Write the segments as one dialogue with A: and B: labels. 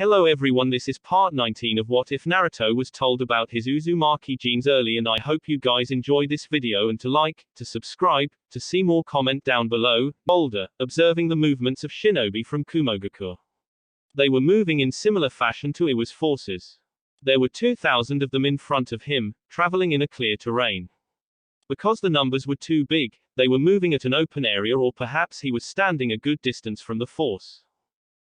A: Hello everyone, this is part 19 of What If Naruto was told about his Uzumaki genes early, and I hope you guys enjoy this video and to like, to subscribe, to see more, comment down below. Boulder, observing the movements of shinobi from Kumogakur. They were moving in similar fashion to Iwa's forces. There were 2,000 of them in front of him, traveling in a clear terrain. Because the numbers were too big, they were moving at an open area, or perhaps he was standing a good distance from the force.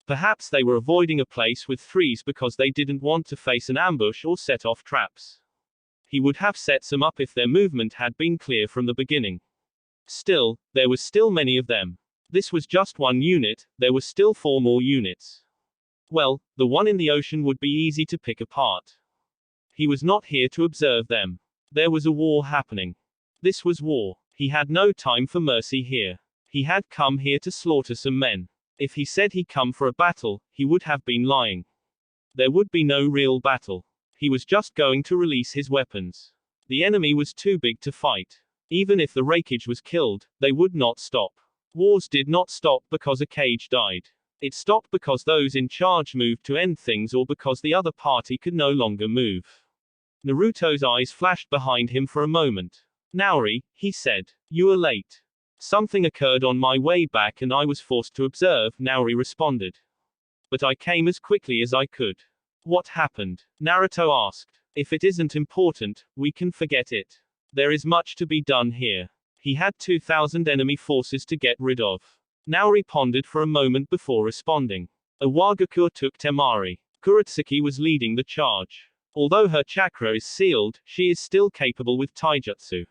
A: Perhaps they were avoiding a place with threes because they didn't want to face an ambush or set off traps. He would have set some up if their movement had been clear from the beginning. Still, there were still many of them. This was just one unit, there were still 4 more units. Well, the one in the ocean would be easy to pick apart. He was not here to observe them. There was a war happening. This was war. He had no time for mercy here. He had come here to slaughter some men. If he said he'd come for a battle, he would have been lying. There would be no real battle. He was just going to release his weapons. The enemy was too big to fight. Even if the Raikage was killed, they would not stop. Wars did not stop because a Kage died. It stopped because those in charge moved to end things, or because the other party could no longer move. Naruto's eyes flashed behind him for a moment. "Naori," he said. "You are late." "Something occurred on my way back and I was forced to observe," Naori responded. "But I came as quickly as I could." "What happened?" Naruto asked. "If it isn't important, we can forget it. There is much to be done here." He had 2,000 enemy forces to get rid of. Naori pondered for a moment before responding. Iwagakure took Temari. Kurotsuki was leading the charge. Although her chakra is sealed, she is still capable with taijutsu.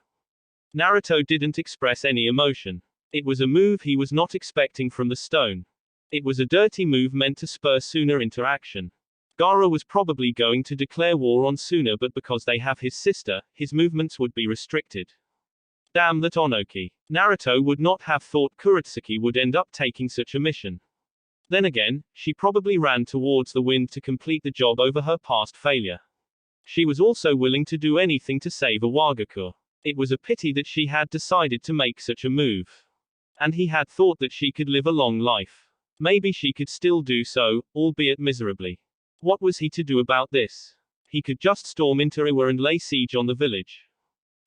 A: Naruto didn't express any emotion. It was a move he was not expecting from the stone. It was a dirty move meant to spur Suna into action. Gaara was probably going to declare war on Suna, but because they have his sister, his movements would be restricted. Damn that Onoki. Naruto would not have thought Kurotsuki would end up taking such a mission. Then again, she probably ran towards the wind to complete the job over her past failure. She was also willing to do anything to save Iwagakure. It was a pity that she had decided to make such a move. And he had thought that she could live a long life. Maybe she could still do so, albeit miserably. What was he to do about this? He could just storm into Iwa and lay siege on the village.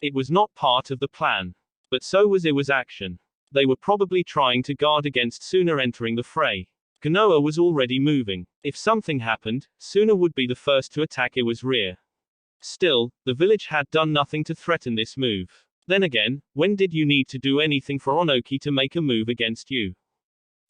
A: It was not part of the plan. But so was Iwa's action. They were probably trying to guard against Suna entering the fray. Konoha was already moving. If something happened, Suna would be the first to attack Iwa's rear. Still, the village had done nothing to threaten this move. Then again, when did you need to do anything for Onoki to make a move against you?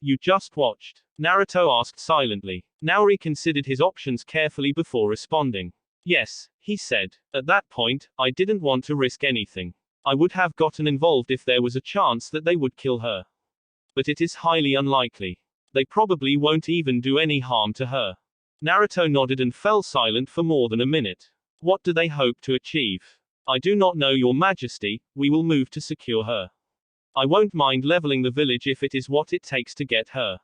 A: You just watched. Naruto asked silently. Naori considered his options carefully before responding. Yes, he said. At that point, I didn't want to risk anything. I would have gotten involved if there was a chance that they would kill her. But it is highly unlikely. They probably won't even do any harm to her. Naruto nodded and fell silent for more than a minute. What do they hope to achieve? I do not know, Your Majesty. We will move to secure her. I won't mind leveling the village if it is what it takes to get her.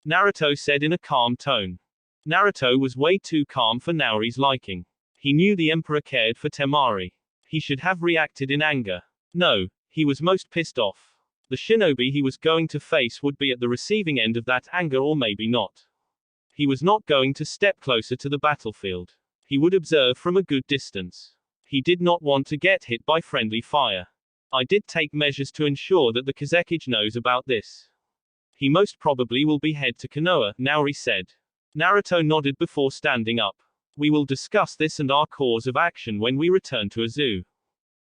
A: Naruto said in a calm tone. Naruto was way too calm for Naori's liking. He knew the Emperor cared for Temari. He should have reacted in anger. No, he was most pissed off. The shinobi he was going to face would be at the receiving end of that anger, or maybe not. He was not going to step closer to the battlefield. He would observe from a good distance. He did not want to get hit by friendly fire. I did take measures to ensure that the Kazekage knows about this. He most probably will be head to Konoha, Naori said. Naruto nodded before standing up. We will discuss this and our course of action when we return to Azu.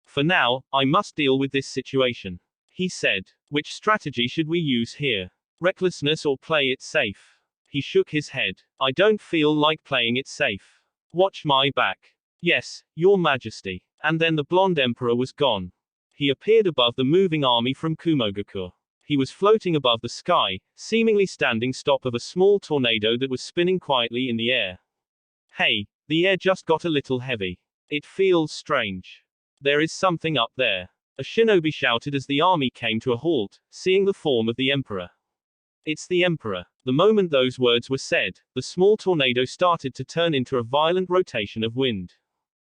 A: For now, I must deal with this situation. He said. Which strategy should we use here? Recklessness or play it safe? He shook his head. I don't feel like playing it safe. Watch my back. Yes, Your Majesty. And then the blonde emperor was gone. He appeared above the moving army from Kumogakur. He was floating above the sky, seemingly standing stop of a small tornado that was spinning quietly in the air. Hey, the air just got a little heavy. It feels strange. There is something up there. A shinobi shouted as the army came to a halt, seeing the form of the emperor. It's the emperor. The moment those words were said, the small tornado started to turn into a violent rotation of wind.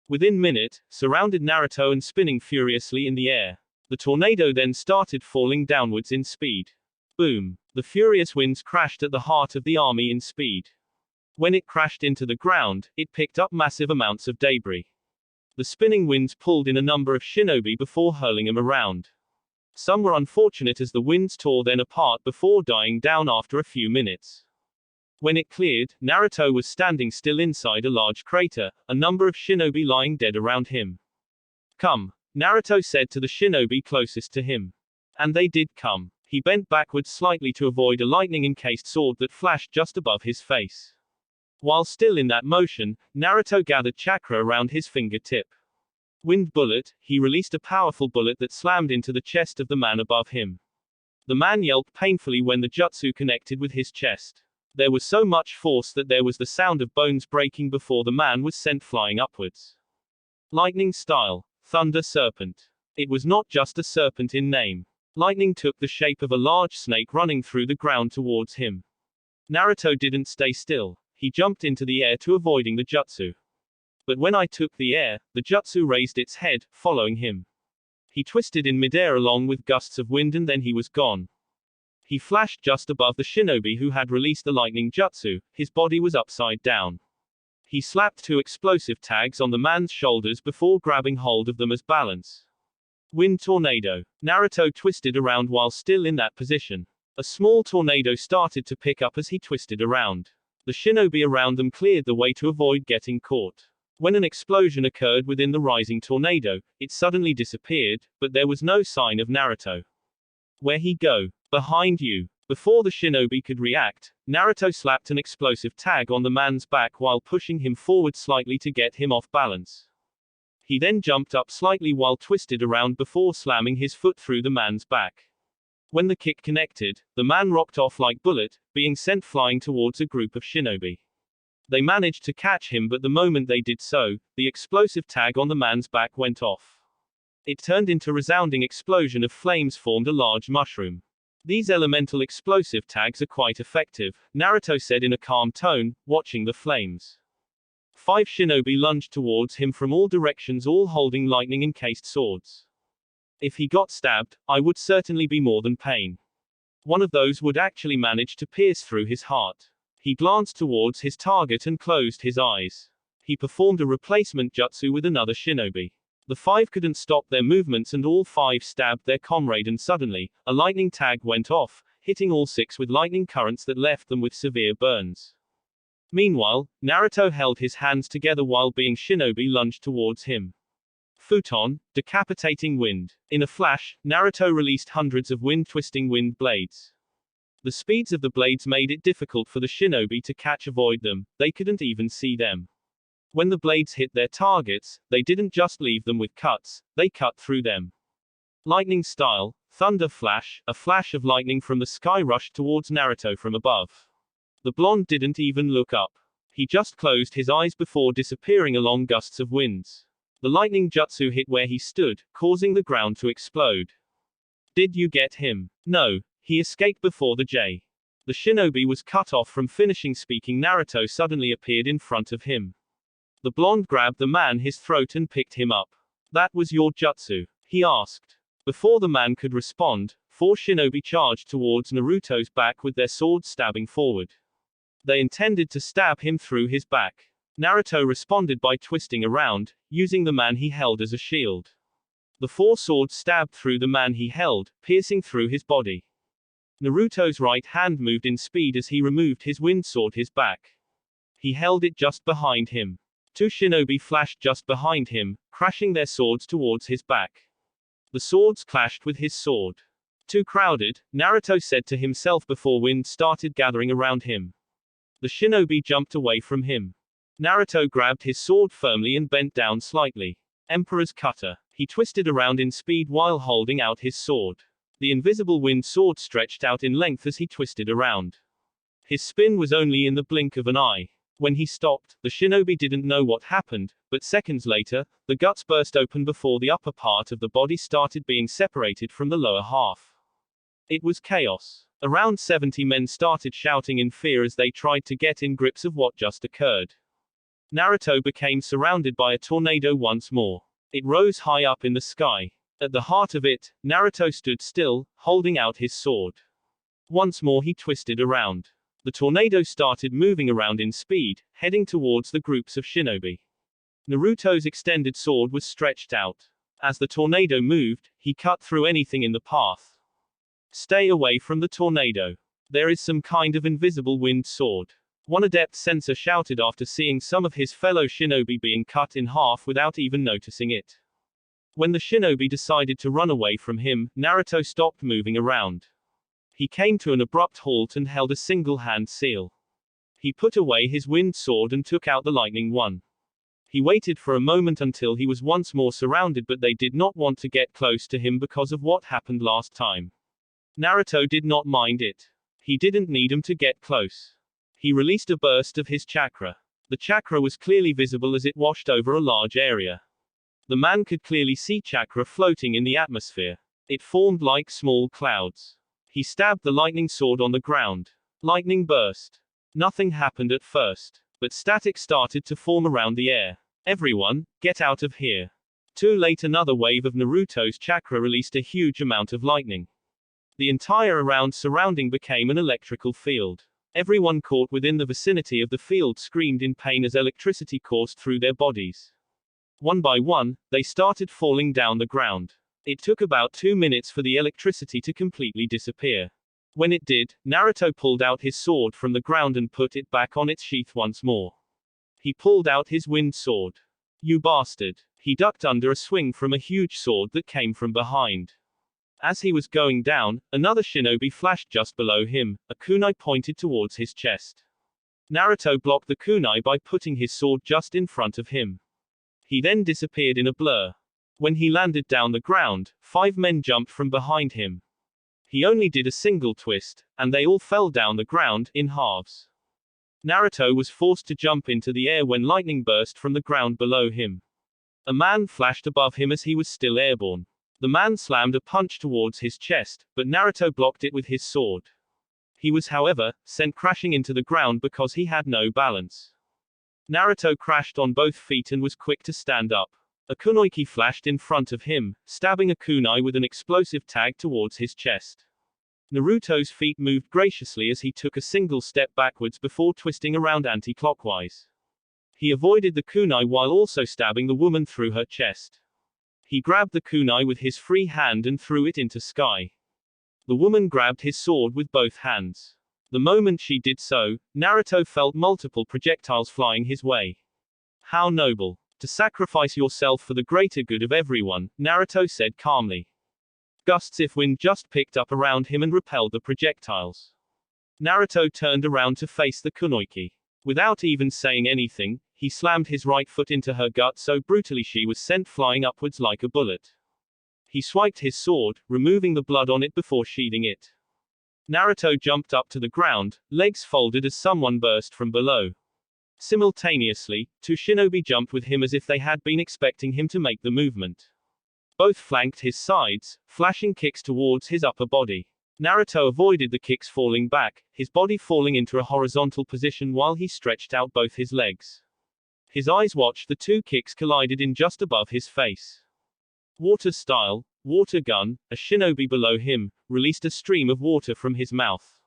A: Within minute, surrounded Naruto and spinning furiously in the air. The tornado then started falling downwards in speed. Boom. The furious winds crashed at the heart of the army in speed. When it crashed into the ground, it picked up massive amounts of debris. The spinning winds pulled in a number of shinobi before hurling them around. Some were unfortunate as the winds tore them apart before dying down after a few minutes. When it cleared, Naruto was standing still inside a large crater, a number of shinobi lying dead around him. "Come," Naruto said to the shinobi closest to him. And they did come. He bent backwards slightly to avoid a lightning-encased sword that flashed just above his face. While still in that motion, Naruto gathered chakra around his fingertip. Wind bullet, he released a powerful bullet that slammed into the chest of the man above him. The man yelped painfully when the jutsu connected with his chest. There was so much force that there was the sound of bones breaking before the man was sent flying upwards. Lightning style, thunder serpent. It was not just a serpent in name. Lightning took the shape of a large snake running through the ground towards him. Naruto didn't stay still. He jumped into the air to avoiding the jutsu. But when I took the air, the jutsu raised its head, following him. He twisted in midair along with gusts of wind and then he was gone. He flashed just above the shinobi who had released the lightning jutsu. His body was upside down. He slapped 2 explosive tags on the man's shoulders before grabbing hold of them as balance. Wind tornado. Naruto twisted around while still in that position. A small tornado started to pick up as he twisted around. The shinobi around them cleared the way to avoid getting caught. When an explosion occurred within the rising tornado, it suddenly disappeared, but there was no sign of Naruto. Where'd he go? Behind you. Before the shinobi could react, Naruto slapped an explosive tag on the man's back while pushing him forward slightly to get him off balance. He then jumped up slightly while twisted around before slamming his foot through the man's back. When the kick connected, the man rocked off like bullet, being sent flying towards a group of shinobi. They managed to catch him, but the moment they did so, the explosive tag on the man's back went off. It turned into a resounding explosion of flames formed a large mushroom. These elemental explosive tags are quite effective, Naruto said in a calm tone, watching the flames. 5 shinobi lunged towards him from all directions, all holding lightning-encased swords. If he got stabbed, I would certainly be more than pain. One of those would actually manage to pierce through his heart. He glanced towards his target and closed his eyes. He performed a replacement jutsu with another shinobi. The 5 couldn't stop their movements and all 5 stabbed their comrade, and suddenly, a lightning tag went off, hitting all 6 with lightning currents that left them with severe burns. Meanwhile, Naruto held his hands together while being shinobi lunged towards him. Futon, decapitating wind. In a flash, Naruto released hundreds of wind-twisting wind blades. The speeds of the blades made it difficult for the shinobi to avoid them, they couldn't even see them. When the blades hit their targets, they didn't just leave them with cuts, they cut through them. Lightning style, thunder flash, a flash of lightning from the sky rushed towards Naruto from above. The blonde didn't even look up. He just closed his eyes before disappearing along gusts of winds. The lightning jutsu hit where he stood, causing the ground to explode. Did you get him? No. He escaped before the J. The shinobi was cut off from finishing speaking. Naruto suddenly appeared in front of him. The blonde grabbed the man his throat and picked him up. That was your jutsu? He asked. Before the man could respond, 4 shinobi charged towards Naruto's back with their swords stabbing forward. They intended to stab him through his back. Naruto responded by twisting around, using the man he held as a shield. The 4 swords stabbed through the man he held, piercing through his body. Naruto's right hand moved in speed as he removed his wind sword his back. He held it just behind him. 2 shinobi flashed just behind him, crashing their swords towards his back. The swords clashed with his sword. Too crowded, Naruto said to himself before wind started gathering around him. The shinobi jumped away from him. Naruto grabbed his sword firmly and bent down slightly. Emperor's cutter. He twisted around in speed while holding out his sword. The invisible wind sword stretched out in length as he twisted around. His spin was only in the blink of an eye. When he stopped, the shinobi didn't know what happened, but seconds later, the guts burst open before the upper part of the body started being separated from the lower half. It was chaos. Around 70 men started shouting in fear as they tried to get in grips of what just occurred. Naruto became surrounded by a tornado once more. It rose high up in the sky. At the heart of it, Naruto stood still, holding out his sword. Once more he twisted around. The tornado started moving around in speed, heading towards the groups of shinobi. Naruto's extended sword was stretched out. As the tornado moved, he cut through anything in the path. Stay away from the tornado. There is some kind of invisible wind sword. One adept sensor shouted after seeing some of his fellow shinobi being cut in half without even noticing it. When the shinobi decided to run away from him, Naruto stopped moving around. He came to an abrupt halt and held a single hand seal. He put away his wind sword and took out the lightning one. He waited for a moment until he was once more surrounded, but they did not want to get close to him because of what happened last time. Naruto did not mind it. He didn't need him to get close. He released a burst of his chakra. The chakra was clearly visible as it washed over a large area. The man could clearly see chakra floating in the atmosphere. It formed like small clouds. He stabbed the lightning sword on the ground. Lightning burst. Nothing happened at first, but static started to form around the air. Everyone, get out of here. Too late, another wave of Naruto's chakra released a huge amount of lightning. The entire around surrounding became an electrical field. Everyone caught within the vicinity of the field screamed in pain as electricity coursed through their bodies. One by one, they started falling down the ground. It took about 2 minutes for the electricity to completely disappear. When it did, Naruto pulled out his sword from the ground and put it back on its sheath once more. He pulled out his wind sword. You bastard. He ducked under a swing from a huge sword that came from behind. As he was going down, another shinobi flashed just below him, a kunai pointed towards his chest. Naruto blocked the kunai by putting his sword just in front of him. He then disappeared in a blur. When he landed down the ground, 5 men jumped from behind him. He only did a single twist, and they all fell down the ground, in halves. Naruto was forced to jump into the air when lightning burst from the ground below him. A man flashed above him as he was still airborne. The man slammed a punch towards his chest, but Naruto blocked it with his sword. He was, however, sent crashing into the ground because he had no balance. Naruto crashed on both feet and was quick to stand up. A kunoiki flashed in front of him, stabbing a kunai with an explosive tag towards his chest. Naruto's feet moved graciously as he took a single step backwards before twisting around anti-clockwise. He avoided the kunai while also stabbing the woman through her chest. He grabbed the kunai with his free hand and threw it into sky. The woman grabbed his sword with both hands. The moment she did so, Naruto felt multiple projectiles flying his way. How noble. To sacrifice yourself for the greater good of everyone, Naruto said calmly. Gusts of wind just picked up around him and repelled the projectiles. Naruto turned around to face the kunoiki. Without even saying anything, he slammed his right foot into her gut so brutally she was sent flying upwards like a bullet. He swiped his sword, removing the blood on it before sheathing it. Naruto jumped up to the ground, legs folded as someone burst from below. Simultaneously, 2 shinobi jumped with him as if they had been expecting him to make the movement. Both flanked his sides, flashing kicks towards his upper body. Naruto avoided the kicks falling back, his body falling into a horizontal position while he stretched out both his legs. His eyes watched the 2 kicks collided in just above his face. Water style, water gun, a shinobi below him, released a stream of water from his mouth.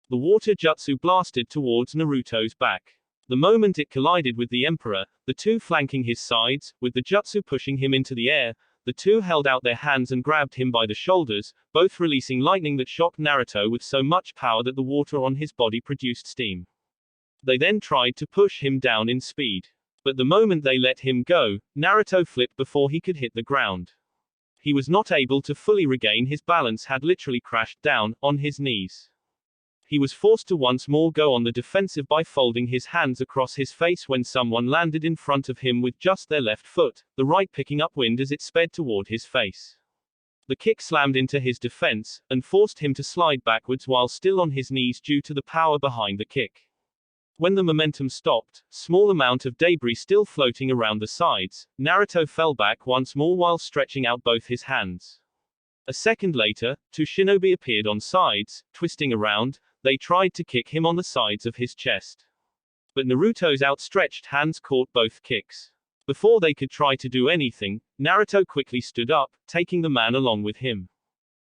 A: The water jutsu blasted towards Naruto's back. The moment it collided with the Emperor, the 2 flanking his sides, with the jutsu pushing him into the air, the 2 held out their hands and grabbed him by the shoulders, both releasing lightning that shocked Naruto with so much power that the water on his body produced steam. They then tried to push him down in speed. But the moment they let him go, Naruto flipped before he could hit the ground. He was not able to fully regain his balance, had literally crashed down, on his knees. He was forced to once more go on the defensive by folding his hands across his face when someone landed in front of him with just their left foot, the right picking up wind as it sped toward his face. The kick slammed into his defense, and forced him to slide backwards while still on his knees due to the power behind the kick. When the momentum stopped, small amount of debris still floating around the sides, Naruto fell back once more while stretching out both his hands. A second later, 2 shinobi appeared on sides, twisting around. They tried to kick him on the sides of his chest. But Naruto's outstretched hands caught both kicks. Before they could try to do anything, Naruto quickly stood up, taking the man along with him.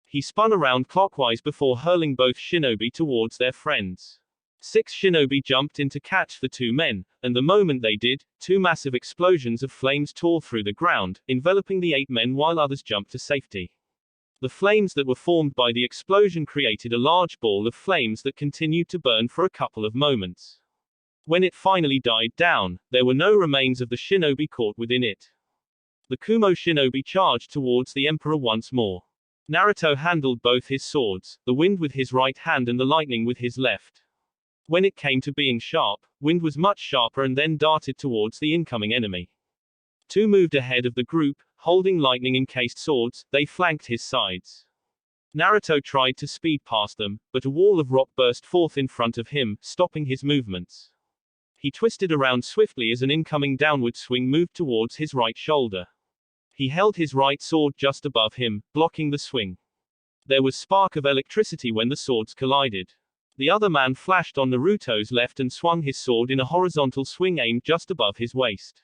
A: He spun around clockwise before hurling both shinobi towards their friends. 6 shinobi jumped in to catch the two men, and the moment they did, two massive explosions of flames tore through the ground, enveloping the 8 men while others jumped to safety. The flames that were formed by the explosion created a large ball of flames that continued to burn for a couple of moments. When it finally died down, there were no remains of the shinobi caught within it. The Kumo shinobi charged towards the emperor once more. Naruto handled both his swords, the wind with his right hand and the lightning with his left. When it came to being sharp, wind was much sharper and then darted towards the incoming enemy. Two moved ahead of the group, holding lightning-encased swords, they flanked his sides. Naruto tried to speed past them, but a wall of rock burst forth in front of him, stopping his movements. He twisted around swiftly as an incoming downward swing moved towards his right shoulder. He held his right sword just above him, blocking the swing. There was spark of electricity when the swords collided. The other man flashed on Naruto's left and swung his sword in a horizontal swing aimed just above his waist.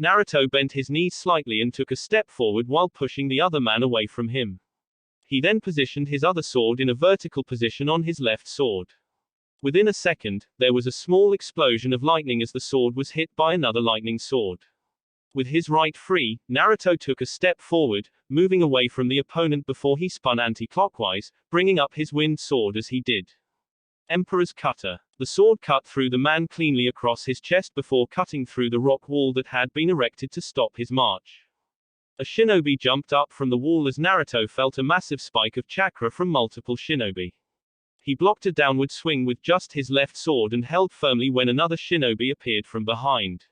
A: Naruto bent his knees slightly and took a step forward while pushing the other man away from him. He then positioned his other sword in a vertical position on his left sword. Within a second, there was a small explosion of lightning as the sword was hit by another lightning sword. With his right free, Naruto took a step forward, moving away from the opponent before he spun anti-clockwise, bringing up his wind sword as he did. Emperor's Cutter. The sword cut through the man cleanly across his chest before cutting through the rock wall that had been erected to stop his march. A shinobi jumped up from the wall as Naruto felt a massive spike of chakra from multiple shinobi. He blocked a downward swing with just his left sword and held firmly when another shinobi appeared from behind.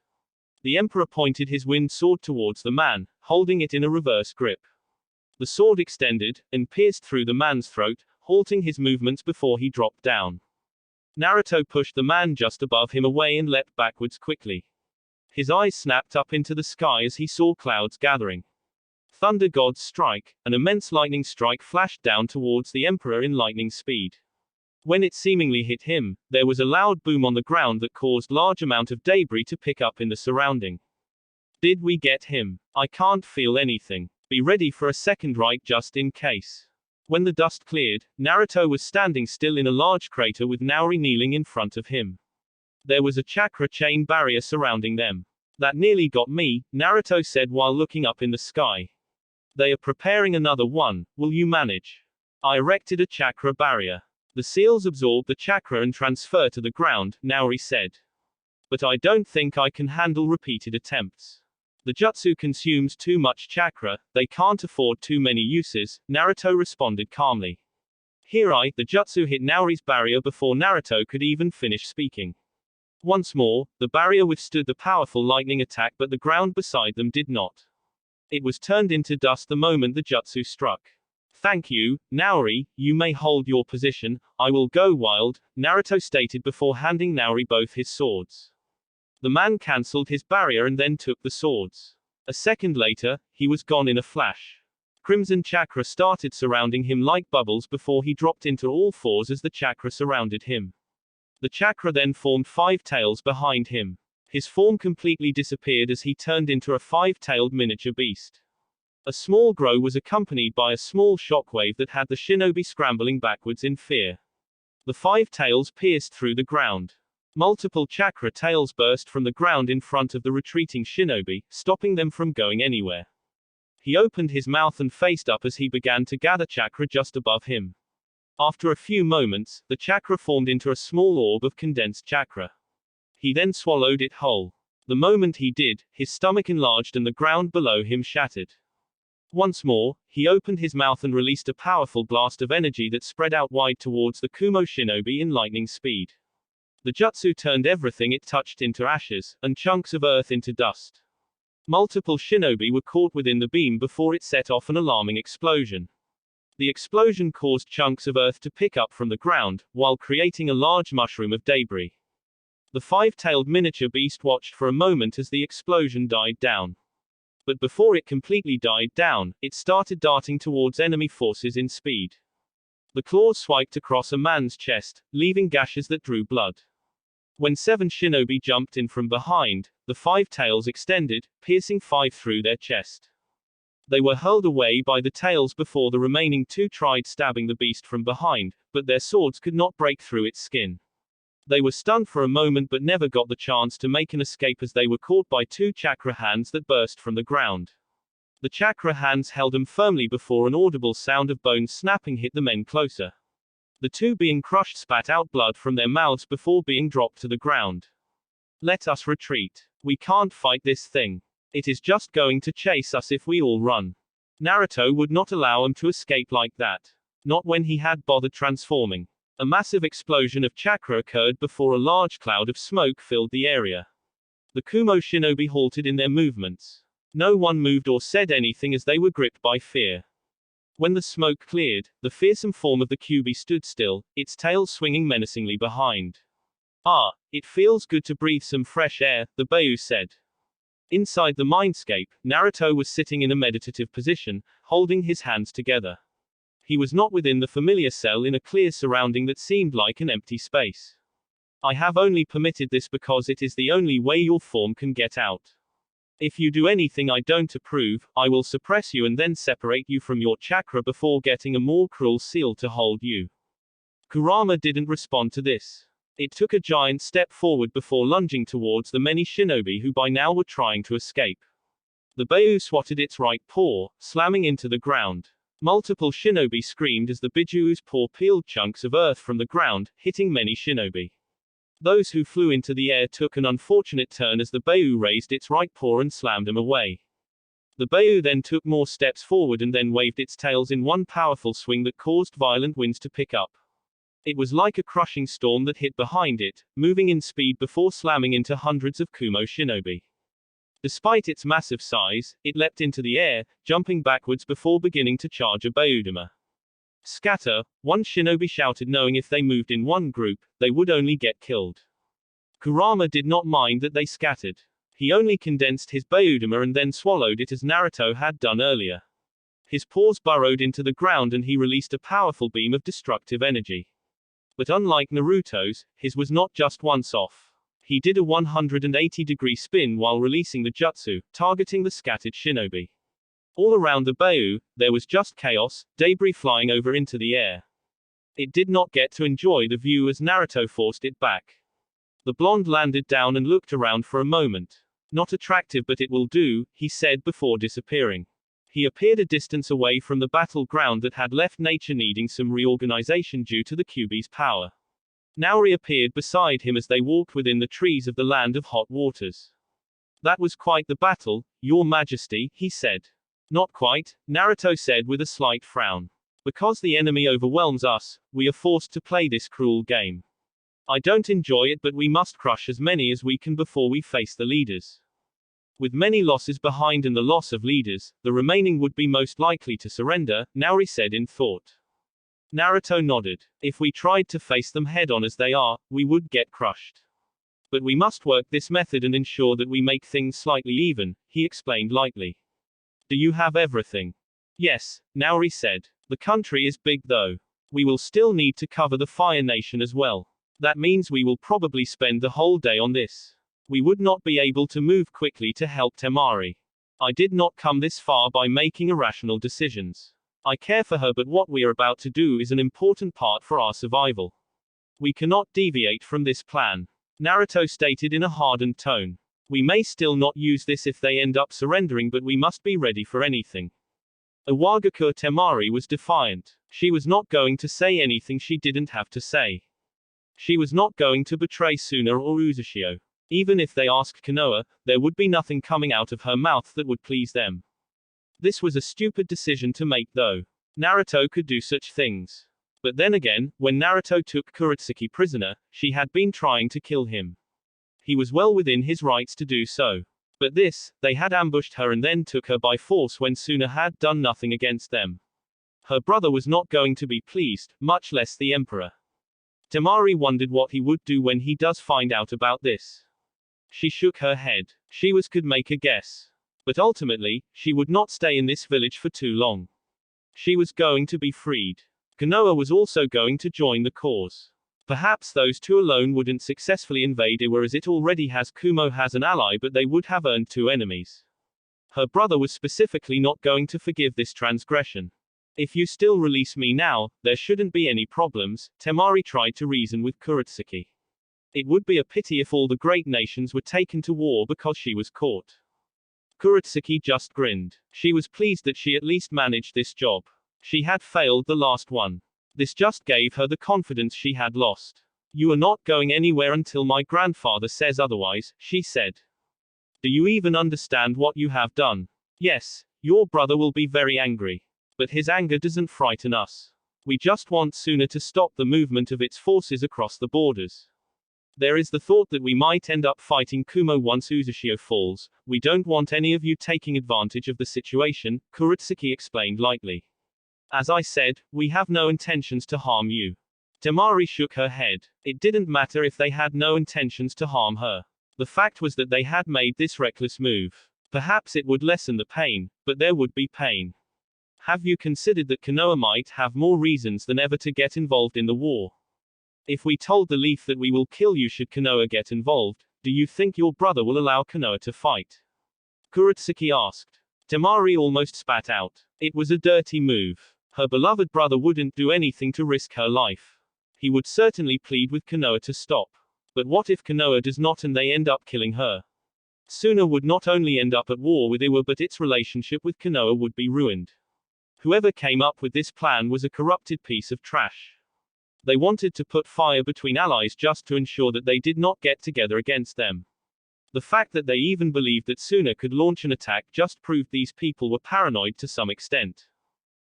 A: The emperor pointed his wind sword towards the man, holding it in a reverse grip. The sword extended, and pierced through the man's throat, halting his movements before he dropped down. Naruto pushed the man just above him away and leapt backwards quickly. His eyes snapped up into the sky as he saw clouds gathering. Thunder God's strike, an immense lightning strike flashed down towards the emperor in lightning speed. When it seemingly hit him, there was a loud boom on the ground that caused large amount of debris to pick up in the surrounding. Did we get him? I can't feel anything. Be ready for a second right just in case. When the dust cleared, Naruto was standing still in a large crater with Naori kneeling in front of him. There was a chakra chain barrier surrounding them. That nearly got me, Naruto said while looking up in the sky. They are preparing another one, will you manage? I erected a chakra barrier. The seals absorb the chakra and transfer to the ground, Naori said. But I don't think I can handle repeated attempts. The jutsu consumes too much chakra, they can't afford too many uses, Naruto responded calmly. The jutsu hit Naori's barrier before Naruto could even finish speaking. Once more, the barrier withstood the powerful lightning attack but the ground beside them did not. It was turned into dust the moment the jutsu struck. Thank you, Naori, you may hold your position, I will go wild, Naruto stated before handing Naori both his swords. The man cancelled his barrier and then took the swords. A second later, he was gone in a flash. Crimson chakra started surrounding him like bubbles before he dropped into all fours as the chakra surrounded him. The chakra then formed 5 tails behind him. His form completely disappeared as he turned into a 5-tailed miniature beast. A small grow was accompanied by a small shockwave that had the shinobi scrambling backwards in fear. The 5 tails pierced through the ground. Multiple chakra tails burst from the ground in front of the retreating shinobi, stopping them from going anywhere. He opened his mouth and faced up as he began to gather chakra just above him. After a few moments, the chakra formed into a small orb of condensed chakra. He then swallowed it whole. The moment he did, his stomach enlarged and the ground below him shattered. Once more, he opened his mouth and released a powerful blast of energy that spread out wide towards the Kumo shinobi in lightning speed. The jutsu turned everything it touched into ashes, and chunks of earth into dust. Multiple shinobi were caught within the beam before it set off an alarming explosion. The explosion caused chunks of earth to pick up from the ground, while creating a large mushroom of debris. The 5-tailed miniature beast watched for a moment as the explosion died down. But before it completely died down, it started darting towards enemy forces in speed. The claws swiped across a man's chest, leaving gashes that drew blood. When 7 shinobi jumped in from behind, the 5 tails extended, piercing 5 through their chest. They were hurled away by the tails before the remaining 2 tried stabbing the beast from behind, but their swords could not break through its skin. They were stunned for a moment but never got the chance to make an escape as they were caught by two chakra hands that burst from the ground. The chakra hands held them firmly before an audible sound of bones snapping hit the men closer. The two being crushed spat out blood from their mouths before being dropped to the ground. Let us retreat. We can't fight this thing. It is just going to chase us if we all run. Naruto would not allow him to escape like that. Not when he had bothered transforming. A massive explosion of chakra occurred before a large cloud of smoke filled the area. The Kumo shinobi halted in their movements. No one moved or said anything as they were gripped by fear. When the smoke cleared, the fearsome form of the Kyuubi stood still, its tail swinging menacingly behind. Ah, it feels good to breathe some fresh air, the Bayou said. Inside the mindscape, Naruto was sitting in a meditative position, holding his hands together. He was not within the familiar cell in a clear surrounding that seemed like an empty space. I have only permitted this because it is the only way your form can get out. If you do anything I don't approve, I will suppress you and then separate you from your chakra before getting a more cruel seal to hold you. Kurama didn't respond to this. It took a giant step forward before lunging towards the many shinobi who by now were trying to escape. The Bayou swatted its right paw, slamming into the ground. Multiple shinobi screamed as the Bijuu's paw peeled chunks of earth from the ground, hitting many shinobi. Those who flew into the air took an unfortunate turn as the Bayou raised its right paw and slammed them away. The Bayou then took more steps forward and then waved its tails in one powerful swing that caused violent winds to pick up. It was like a crushing storm that hit behind it, moving in speed before slamming into hundreds of Kumo shinobi. Despite its massive size, it leapt into the air, jumping backwards before beginning to charge a Bayudama. Scatter, one shinobi shouted, knowing if they moved in one group, they would only get killed. Kurama did not mind that they scattered. He only condensed his Bayudama and then swallowed it as Naruto had done earlier. His paws burrowed into the ground and he released a powerful beam of destructive energy. But unlike Naruto's, his was not just once off. He did a 180-degree spin while releasing the jutsu, targeting the scattered shinobi. All around the Bayou, there was just chaos, debris flying over into the air. It did not get to enjoy the view as Naruto forced it back. The blonde landed down and looked around for a moment. Not attractive, but it will do, he said before disappearing. He appeared a distance away from the battleground that had left nature needing some reorganization due to the Kyuubi's power. Naori appeared beside him as they walked within the trees of the land of hot waters. That was quite the battle, Your Majesty, he said. Not quite, Naruto said with a slight frown. Because the enemy overwhelms us, we are forced to play this cruel game. I don't enjoy it, but we must crush as many as we can before we face the leaders. With many losses behind and the loss of leaders, the remaining would be most likely to surrender, Naori said in thought. Naruto nodded. If we tried to face them head-on as they are, we would get crushed. But we must work this method and ensure that we make things slightly even, he explained lightly. Do you have everything? Yes, Naori said. The country is big though. We will still need to cover the Fire Nation as well. That means we will probably spend the whole day on this. We would not be able to move quickly to help Temari. I did not come this far by making irrational decisions. I care for her, but what we are about to do is an important part for our survival. We cannot deviate from this plan. Naruto stated in a hardened tone. We may still not use this if they end up surrendering, but we must be ready for anything. Iwagakure Temari was defiant. She was not going to say anything she didn't have to say. She was not going to betray Suna or Uzushio. Even if they asked Konoha, there would be nothing coming out of her mouth that would please them. This was a stupid decision to make though. Naruto could do such things. But then again, when Naruto took Kurotsuki prisoner, she had been trying to kill him. He was well within his rights to do so. But this, they had ambushed her and then took her by force when Suna had done nothing against them. Her brother was not going to be pleased, much less the emperor. Temari wondered what he would do when he does find out about this. She shook her head. Could make a guess. But ultimately, she would not stay in this village for too long. She was going to be freed. Konoha was also going to join the cause. Perhaps those two alone wouldn't successfully invade Iwa as it already has Kumo has an ally, but they would have earned two enemies. Her brother was specifically not going to forgive this transgression. If you still release me now, there shouldn't be any problems, Temari tried to reason with Kurotsuki. It would be a pity if all the great nations were taken to war because she was caught. Kurotsuki just grinned. She was pleased that she at least managed this job. She had failed the last one. This just gave her the confidence she had lost. You are not going anywhere until my grandfather says otherwise, she said. Do you even understand what you have done? Yes, your brother will be very angry. But his anger doesn't frighten us. We just want Suna to stop the movement of its forces across the borders. There is the thought that we might end up fighting Kumo once Uzushio falls. We don't want any of you taking advantage of the situation, Kurotsuki explained lightly. As I said, we have no intentions to harm you. Temari shook her head. It didn't matter if they had no intentions to harm her. The fact was that they had made this reckless move. Perhaps it would lessen the pain, but there would be pain. Have you considered that Konoha might have more reasons than ever to get involved in the war? If we told the Leaf that we will kill you should Konoha get involved, do you think your brother will allow Konoha to fight? Kurotsuki asked. Temari almost spat out. It was a dirty move. Her beloved brother wouldn't do anything to risk her life. He would certainly plead with Konoha to stop. But what if Konoha does not and they end up killing her? Suna would not only end up at war with Iwa but its relationship with Konoha would be ruined. Whoever came up with this plan was a corrupted piece of trash. They wanted to put fire between allies just to ensure that they did not get together against them. The fact that they even believed that Suna could launch an attack just proved these people were paranoid to some extent.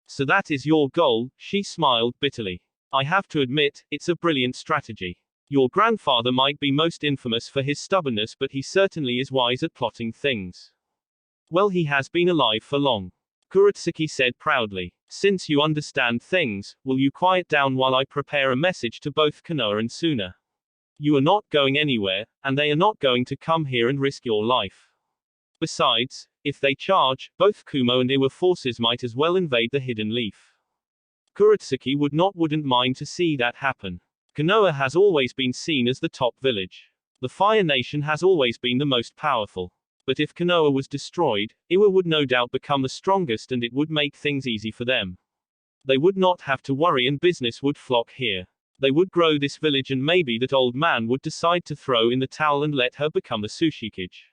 A: So that is your goal, she smiled bitterly. I have to admit, it's a brilliant strategy. Your grandfather might be most infamous for his stubbornness, but he certainly is wise at plotting things. Well, he has been alive for long. Kurotsuki said proudly. Since you understand things, will you quiet down while I prepare a message to both Konoha and Suna? You are not going anywhere, and they are not going to come here and risk your life. Besides, if they charge, both Kumo and Iwa forces might as well invade the Hidden Leaf. Kurotsuki wouldn't mind to see that happen. Konoha has always been seen as the top village. The Fire Nation has always been the most powerful. But if Konoha was destroyed, Iwa would no doubt become the strongest and it would make things easy for them. They would not have to worry and business would flock here. They would grow this village and maybe that old man would decide to throw in the towel and let her become the Sushikage.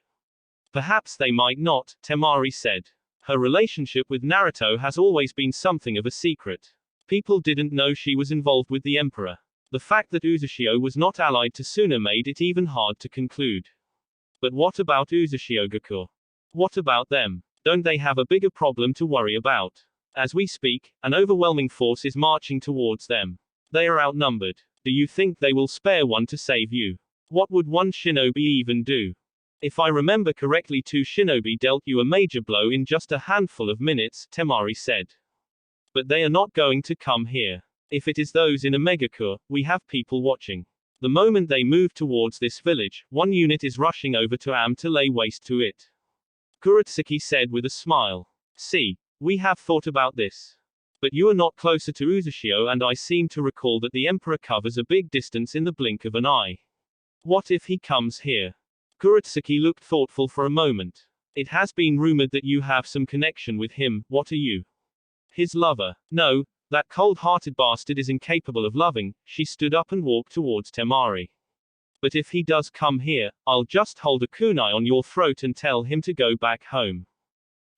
A: Perhaps they might not, Temari said. Her relationship with Naruto has always been something of a secret. People didn't know she was involved with the Emperor. The fact that Uzushio was not allied to Suna made it even hard to conclude. But what about Uzushiogaku? What about them? Don't they have a bigger problem to worry about? As we speak, an overwhelming force is marching towards them. They are outnumbered. Do you think they will spare one to save you? What would one shinobi even do? If I remember correctly, 2 shinobi dealt you a major blow in just a handful of minutes, Temari said. But they are not going to come here. If it is those in Omegaku, we have people watching. The moment they move towards this village, one unit is rushing over to Am to lay waste to it. Kurotsuki said with a smile. See, we have thought about this. But you are not closer to Uzushio and I seem to recall that the Emperor covers a big distance in the blink of an eye. What if he comes here? Kurotsuki looked thoughtful for a moment. It has been rumored that you have some connection with him. What are you? His lover? No, that cold-hearted bastard is incapable of loving. She stood up and walked towards Temari. But if he does come here, I'll just hold a kunai on your throat and tell him to go back home.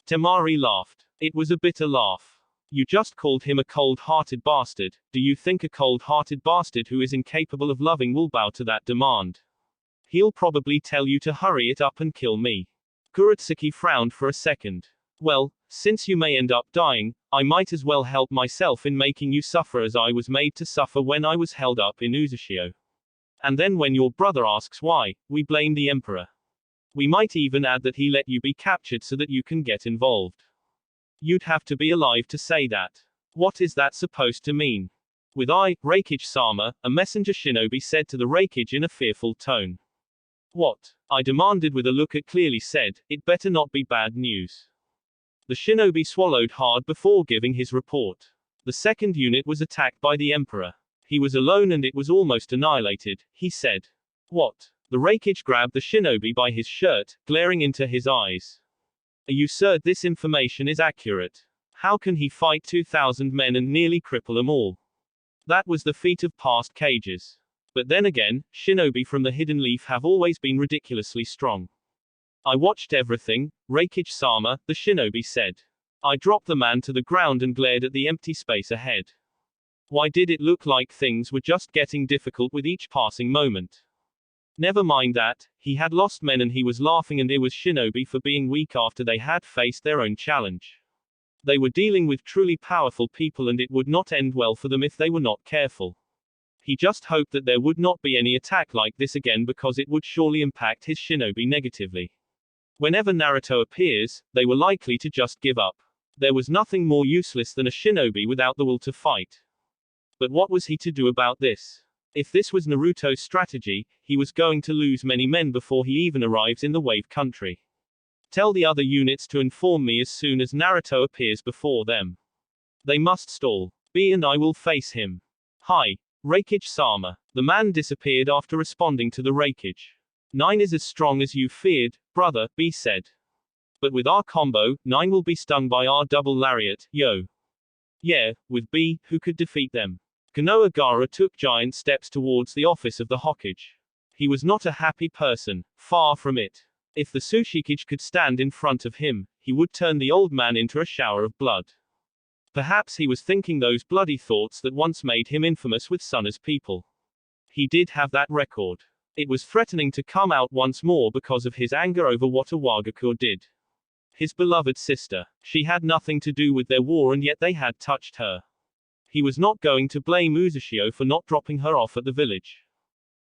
A: Temari laughed. It was a bitter laugh. You just called him a cold-hearted bastard. Do you think a cold-hearted bastard who is incapable of loving will bow to that demand? He'll probably tell you to hurry it up and kill me. Kurotsuki frowned for a second. Well, since you may end up dying, I might as well help myself in making you suffer as I was made to suffer when I was held up in Uzushio. And then when your brother asks why, we blame the Emperor. We might even add that he let you be captured so that you can get involved. You'd have to be alive to say that. What is that supposed to mean? With Reikage-sama, a messenger shinobi said to the Reikage in a fearful tone. What? I demanded with a look at clearly said, it better not be bad news. The shinobi swallowed hard before giving his report. The second unit was attacked by the Emperor. He was alone and it was almost annihilated, he said. What? The Reikage grabbed the shinobi by his shirt, glaring into his eyes. Are you certain this information is accurate? How can he fight 2,000 men and nearly cripple them all? That was the feat of past cages. But then again, shinobi from the Hidden Leaf have always been ridiculously strong. I watched everything, Reikage-sama, the shinobi said. I dropped the man to the ground and glared at the empty space ahead. Why did it look like things were just getting difficult with each passing moment? Never mind that, he had lost men and he was laughing, and it was shinobi for being weak after they had faced their own challenge. They were dealing with truly powerful people and it would not end well for them if they were not careful. He just hoped that there would not be any attack like this again because it would surely impact his shinobi negatively. Whenever Naruto appears, they were likely to just give up. There was nothing more useless than a shinobi without the will to fight. But what was he to do about this? If this was Naruto's strategy, he was going to lose many men before he even arrives in the Wave Country. Tell the other units to inform me as soon as Naruto appears before them. They must stall. B and I will face him. Hi. Reikage-sama. The man disappeared after responding to the Reikage. 9 is as strong as you feared, brother, B said. But with our combo, 9 will be stung by our double lariat, yo. Yeah, with B, who could defeat them? Konoha Gaara took giant steps towards the office of the Hokage. He was not a happy person, far from it. If the Tsuchikage could stand in front of him, he would turn the old man into a shower of blood. Perhaps he was thinking those bloody thoughts that once made him infamous with Suna's people. He did have that record. It was threatening to come out once more because of his anger over what a Wagakur did. His beloved sister. She had nothing to do with their war and yet they had touched her. He was not going to blame Uzumaki for not dropping her off at the village.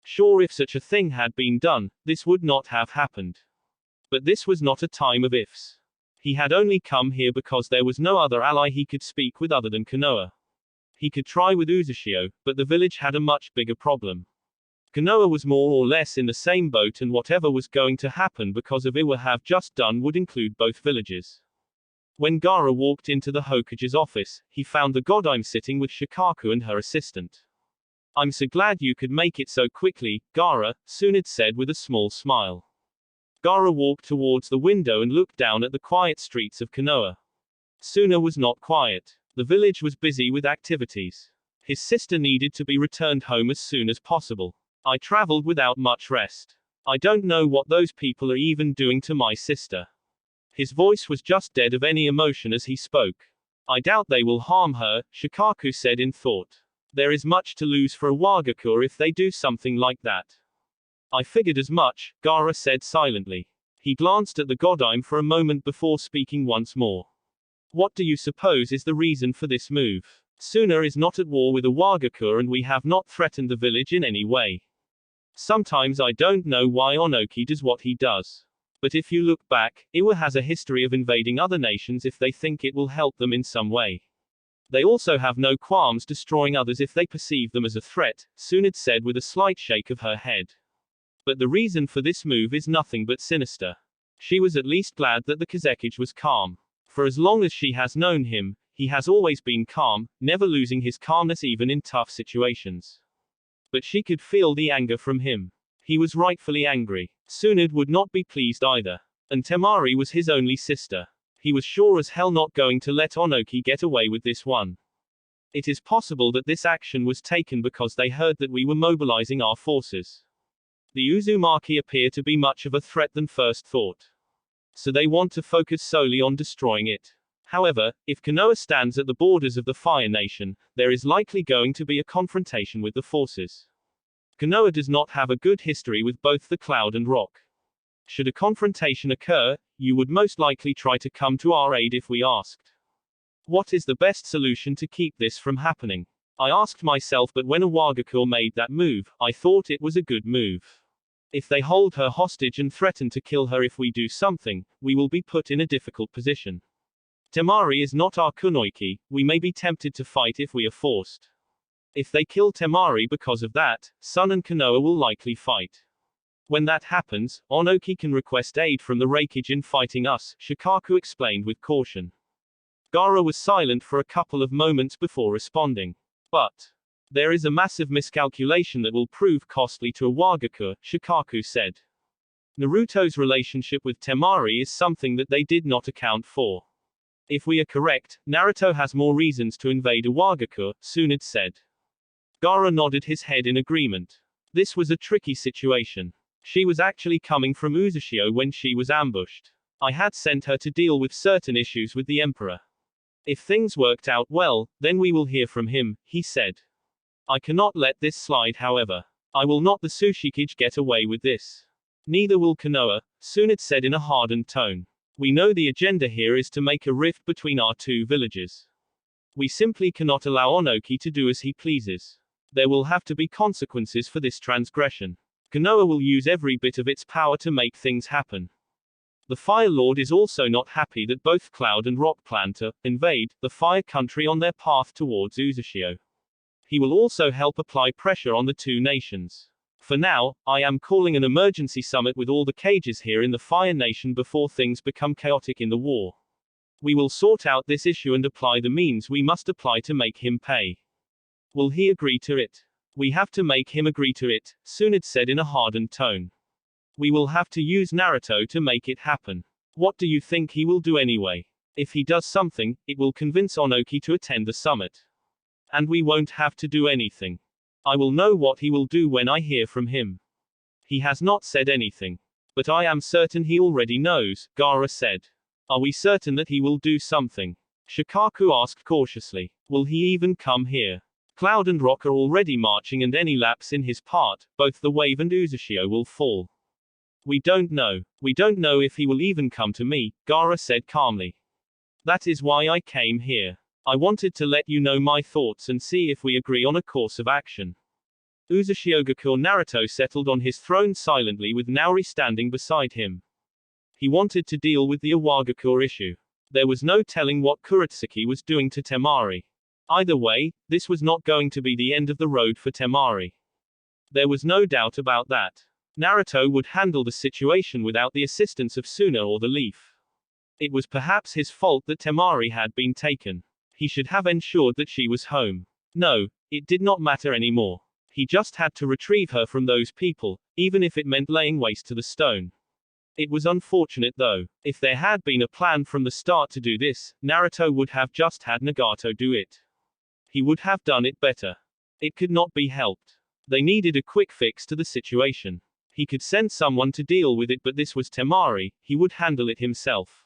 A: Sure, if such a thing had been done, this would not have happened. But this was not a time of ifs. He had only come here because there was no other ally he could speak with other than Konoha. He could try with Uzumaki, but the village had a much bigger problem. Konoha was more or less in the same boat, and whatever was going to happen because of Iwa have just done would include both villages. When Gaara walked into the Hokage's office, he found the Godime sitting with Shikaku and her assistant. I'm so glad you could make it so quickly, Gaara, Tsunade said with a small smile. Gaara walked towards the window and looked down at the quiet streets of Konoha. Suna was not quiet. The village was busy with activities. His sister needed to be returned home as soon as possible. I traveled without much rest. I don't know what those people are even doing to my sister. His voice was just dead of any emotion as he spoke. I doubt they will harm her, Shikaku said in thought. There is much to lose for a Wagakur if they do something like that. I figured as much, Gaara said silently. He glanced at the Godime for a moment before speaking once more. What do you suppose is the reason for this move? Suna is not at war with a Wagakur and we have not threatened the village in any way. Sometimes I don't know why Onoki does what he does. But if you look back, Iwa has a history of invading other nations if they think it will help them in some way. They also have no qualms destroying others if they perceive them as a threat, Tsunade said with a slight shake of her head. But the reason for this move is nothing but sinister. She was at least glad that the Kazekage was calm. For as long as she has known him, he has always been calm, never losing his calmness even in tough situations. But she could feel the anger from him. He was rightfully angry. Tsunade would not be pleased either. And Temari was his only sister. He was sure as hell not going to let Onoki get away with this one. It is possible that this action was taken because they heard that we were mobilizing our forces. The Uzumaki appear to be much of a threat than first thought. So they want to focus solely on destroying it. However, if Konoha stands at the borders of the Fire Nation, there is likely going to be a confrontation with the forces. Konoha does not have a good history with both the Cloud and Rock. Should a confrontation occur, you would most likely try to come to our aid if we asked. What is the best solution to keep this from happening? I asked myself, but when a Wagakur made that move, I thought it was a good move. If they hold her hostage and threaten to kill her if we do something, we will be put in a difficult position. Temari is not our kunoichi, we may be tempted to fight if we are forced. If they kill Temari because of that, Sun and Konoha will likely fight. When that happens, Onoki can request aid from the Reikage in fighting us, Shikaku explained with caution. Gaara was silent for a couple of moments before responding. But there is a massive miscalculation that will prove costly to a Wagakur, Shikaku said. Naruto's relationship with Temari is something that they did not account for. If we are correct, Naruto has more reasons to invade a Wagakur, Tsunade said. Gaara nodded his head in agreement. This was a tricky situation. She was actually coming from Uzushio when she was ambushed. I had sent her to deal with certain issues with the Emperor. If things worked out well, then we will hear from him, he said. I cannot let this slide, however. I will not the Tsushikage get away with this. Neither will Konoha, Tsunade said in a hardened tone. We know the agenda here is to make a rift between our two villages. We simply cannot allow Onoki to do as he pleases. There will have to be consequences for this transgression. Konoha will use every bit of its power to make things happen. The Fire Lord is also not happy that both Cloud and Rock plan to invade the Fire Country on their path towards Uzushio. He will also help apply pressure on the two nations. For now, I am calling an emergency summit with all the cages here in the Fire Nation before things become chaotic in the war. We will sort out this issue and apply the means we must apply to make him pay. Will he agree to it? We have to make him agree to it, Tsunade said in a hardened tone. We will have to use Naruto to make it happen. What do you think he will do anyway? If he does something, it will convince Onoki to attend the summit. And we won't have to do anything. I will know what he will do when I hear from him. He has not said anything. But I am certain he already knows, Gaara said. Are we certain that he will do something? Shikaku asked cautiously. Will he even come here? Cloud and Rock are already marching, and any lapse in his part, both the wave and Uzushio will fall. We don't know. We don't know if he will even come to me, Gaara said calmly. That is why I came here. I wanted to let you know my thoughts and see if we agree on a course of action. Uzushiogaku Naruto settled on his throne silently with Naori standing beside him. He wanted to deal with the Iwagakure issue. There was no telling what Kurotsuki was doing to Temari. Either way, this was not going to be the end of the road for Temari. There was no doubt about that. Naruto would handle the situation without the assistance of Suna or the Leaf. It was perhaps his fault that Temari had been taken. He should have ensured that she was home. No, it did not matter anymore. He just had to retrieve her from those people, even if it meant laying waste to the stone. It was unfortunate though. If there had been a plan from the start to do this, Naruto would have just had Nagato do it. He would have done it better. It could not be helped. They needed a quick fix to the situation. He could send someone to deal with it, but this was Temari, he would handle it himself.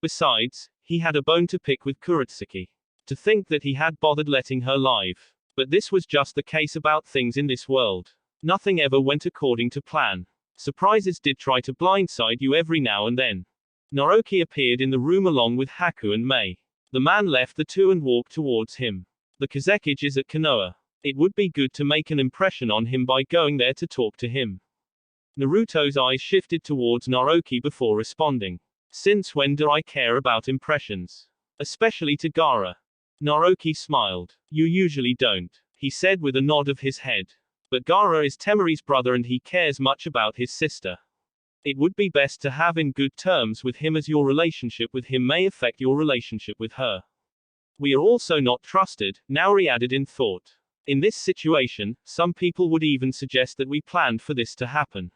A: Besides, he had a bone to pick with Kurotsuki. To think that he had bothered letting her live. But this was just the case about things in this world. Nothing ever went according to plan. Surprises did try to blindside you every now and then. Naoki appeared in the room along with Haku and Mei. The man left the two and walked towards him. The Kazekage is at Konoha. It would be good to make an impression on him by going there to talk to him. Naruto's eyes shifted towards Naoki before responding. Since when do I care about impressions? Especially to Gaara. Naoki smiled. You usually don't, he said with a nod of his head. But Gaara is Temari's brother and he cares much about his sister. It would be best to have in good terms with him, as your relationship with him may affect your relationship with her. We are also not trusted, Naori added in thought. In this situation, some people would even suggest that we planned for this to happen.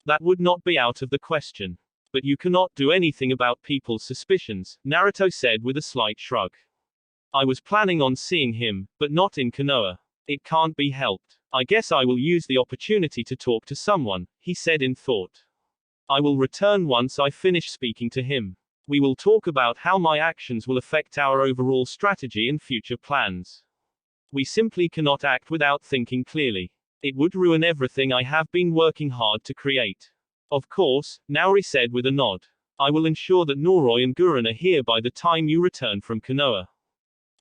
A: That would not be out of the question. But you cannot do anything about people's suspicions, Naruto said with a slight shrug. I was planning on seeing him, but not in Konoha. It can't be helped. I guess I will use the opportunity to talk to someone, he said in thought. I will return once I finish speaking to him. We will talk about how my actions will affect our overall strategy and future plans. We simply cannot act without thinking clearly. It would ruin everything I have been working hard to create. Of course, Naori said with a nod. I will ensure that Noroi and Gurren are here by the time you return from Konoha.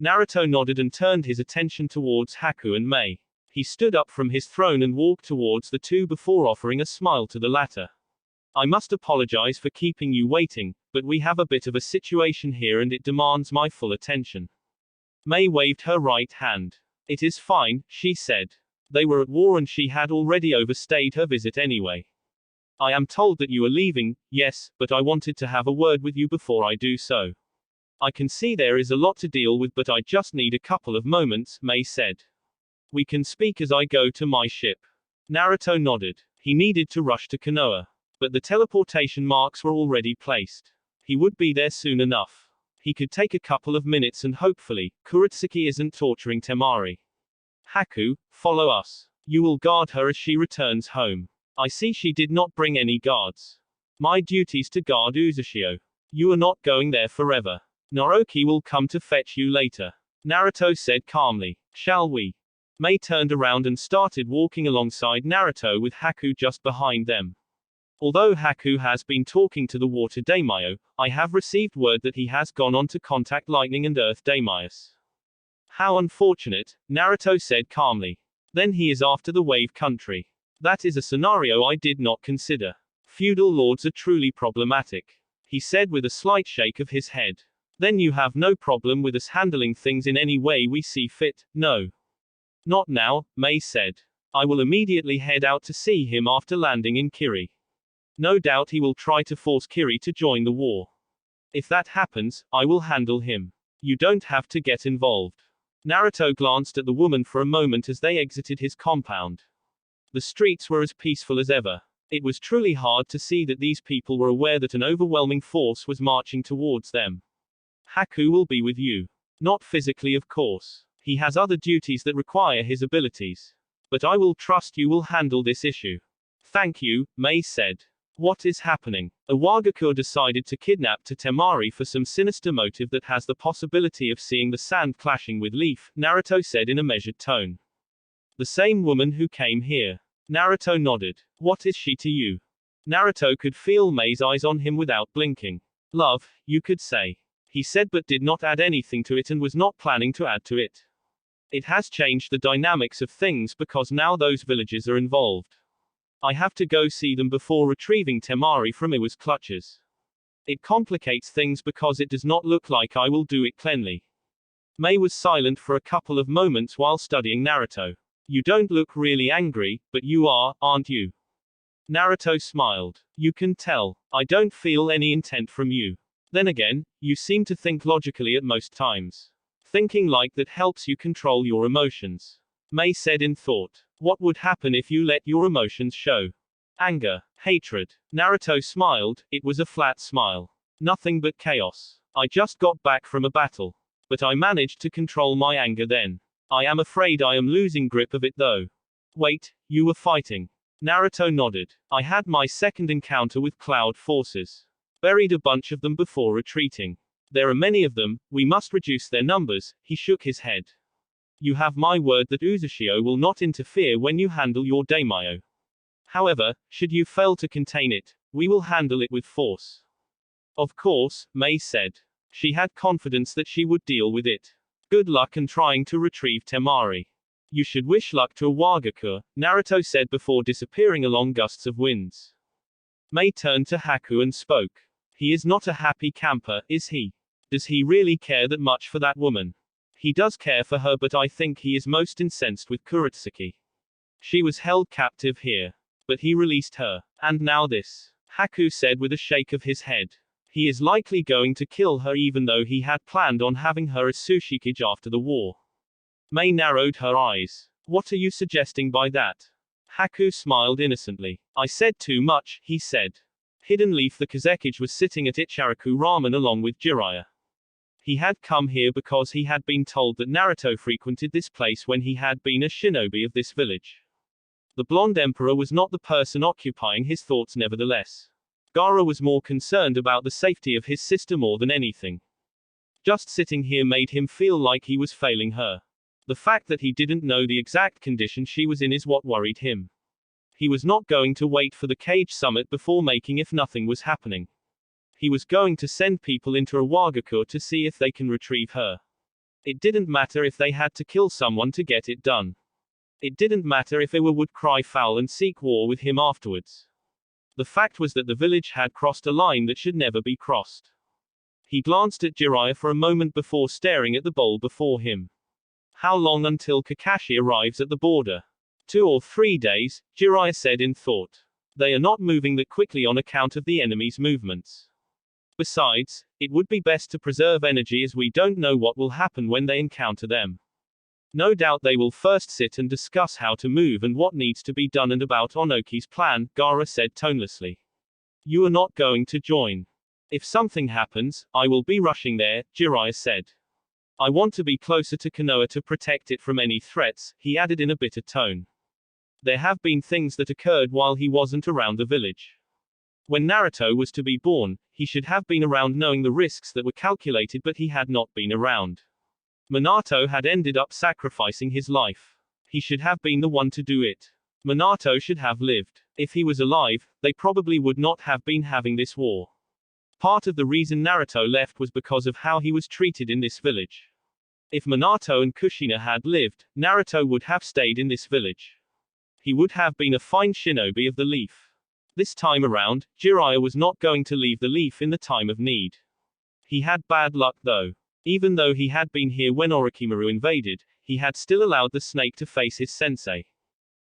A: Naruto nodded and turned his attention towards Haku and Mei. He stood up from his throne and walked towards the two before offering a smile to the latter. I must apologize for keeping you waiting, but we have a bit of a situation here and it demands my full attention. Mei waved her right hand. It is fine, she said. They were at war and she had already overstayed her visit anyway. I am told that you are leaving, yes, but I wanted to have a word with you before I do so. I can see there is a lot to deal with, but I just need a couple of moments, Mei said. We can speak as I go to my ship. Naruto nodded. He needed to rush to Konoha. But the teleportation marks were already placed. He would be there soon enough. He could take a couple of minutes and hopefully, Kurotsuki isn't torturing Temari. Haku, follow us. You will guard her as she returns home. I see she did not bring any guards. My duty's to guard Uzushio. You are not going there forever. Naruto will come to fetch you later. Naruto said calmly. Shall we? Mei turned around and started walking alongside Naruto with Haku just behind them. Although Haku has been talking to the water daimyo, I have received word that he has gone on to contact lightning and earth daimyos. How unfortunate, Naruto said calmly. Then he is after the wave country. That is a scenario I did not consider. Feudal lords are truly problematic. He said with a slight shake of his head. Then you have no problem with us handling things in any way we see fit, no. Not now, Mei said. I will immediately head out to see him after landing in Kiri. No doubt he will try to force Kiri to join the war. If that happens, I will handle him. You don't have to get involved. Naruto glanced at the woman for a moment as they exited his compound. The streets were as peaceful as ever. It was truly hard to see that these people were aware that an overwhelming force was marching towards them. Haku will be with you. Not physically, of course. He has other duties that require his abilities. But I will trust you will handle this issue. Thank you, Mei said. What is happening? Iwagakure decided to kidnap Temari for some sinister motive that has the possibility of seeing the sand clashing with leaf, Naruto said in a measured tone. The same woman who came here. Naruto nodded. What is she to you? Naruto could feel Mei's eyes on him without blinking. Love, you could say. He said but did not add anything to it and was not planning to add to it. It has changed the dynamics of things because now those villagers are involved. I have to go see them before retrieving Temari from Iwa's clutches. It complicates things because it does not look like I will do it cleanly. Mei was silent for a couple of moments while studying Naruto. You don't look really angry, but you are, aren't you? Naruto smiled. You can tell. I don't feel any intent from you. Then again, you seem to think logically at most times. Thinking like that helps you control your emotions. Mei said in thought. What would happen if you let your emotions show? Anger, hatred. Naruto smiled, it was a flat smile. Nothing but chaos. I just got back from a battle. But I managed to control my anger then. I am afraid I am losing grip of it though. Wait, you were fighting. Naruto nodded. I had my second encounter with cloud forces. Buried a bunch of them before retreating. There are many of them, we must reduce their numbers, he shook his head. You have my word that Uzushio will not interfere when you handle your daimyo. However, should you fail to contain it, we will handle it with force. Of course, Mei said. She had confidence that she would deal with it. Good luck in trying to retrieve Temari. You should wish luck to Iwagakure, Naruto said before disappearing along gusts of winds. Mei turned to Haku and spoke. He is not a happy camper, is he? Does he really care that much for that woman? He does care for her, but I think he is most incensed with Kurotsuki. She was held captive here. But he released her. And now this. Haku said with a shake of his head. He is likely going to kill her even though he had planned on having her as Tsushikage after the war. Mei narrowed her eyes. What are you suggesting by that? Haku smiled innocently. I said too much, he said. Hidden Leaf the Kazekage was sitting at Ichiraku Ramen along with Jiraiya. He had come here because he had been told that Naruto frequented this place when he had been a shinobi of this village. The blonde emperor was not the person occupying his thoughts nevertheless. Gaara was more concerned about the safety of his sister more than anything. Just sitting here made him feel like he was failing her. The fact that he didn't know the exact condition she was in is what worried him. He was not going to wait for the Cage Summit before making if nothing was happening. He was going to send people into Iwagakure to see if they can retrieve her. It didn't matter if they had to kill someone to get it done. It didn't matter if Iwa would cry foul and seek war with him afterwards. The fact was that the village had crossed a line that should never be crossed. He glanced at Jiraiya for a moment before staring at the bowl before him. How long until Kakashi arrives at the border? 2 or 3 days, Jiraiya said in thought. They are not moving that quickly on account of the enemy's movements. Besides, it would be best to preserve energy as we don't know what will happen when they encounter them. No doubt they will first sit and discuss how to move and what needs to be done and about Onoki's plan, Gaara said tonelessly. You are not going to join. If something happens, I will be rushing there, Jiraiya said. I want to be closer to Konoha to protect it from any threats, he added in a bitter tone. There have been things that occurred while he wasn't around the village. When Naruto was to be born, he should have been around knowing the risks that were calculated, but he had not been around. Minato had ended up sacrificing his life. He should have been the one to do it. Minato should have lived. If he was alive, they probably would not have been having this war. Part of the reason Naruto left was because of how he was treated in this village. If Minato and Kushina had lived, Naruto would have stayed in this village. He would have been a fine shinobi of the leaf. This time around, Jiraiya was not going to leave the leaf in the time of need. He had bad luck though. Even though he had been here when Orochimaru invaded, he had still allowed the snake to face his sensei.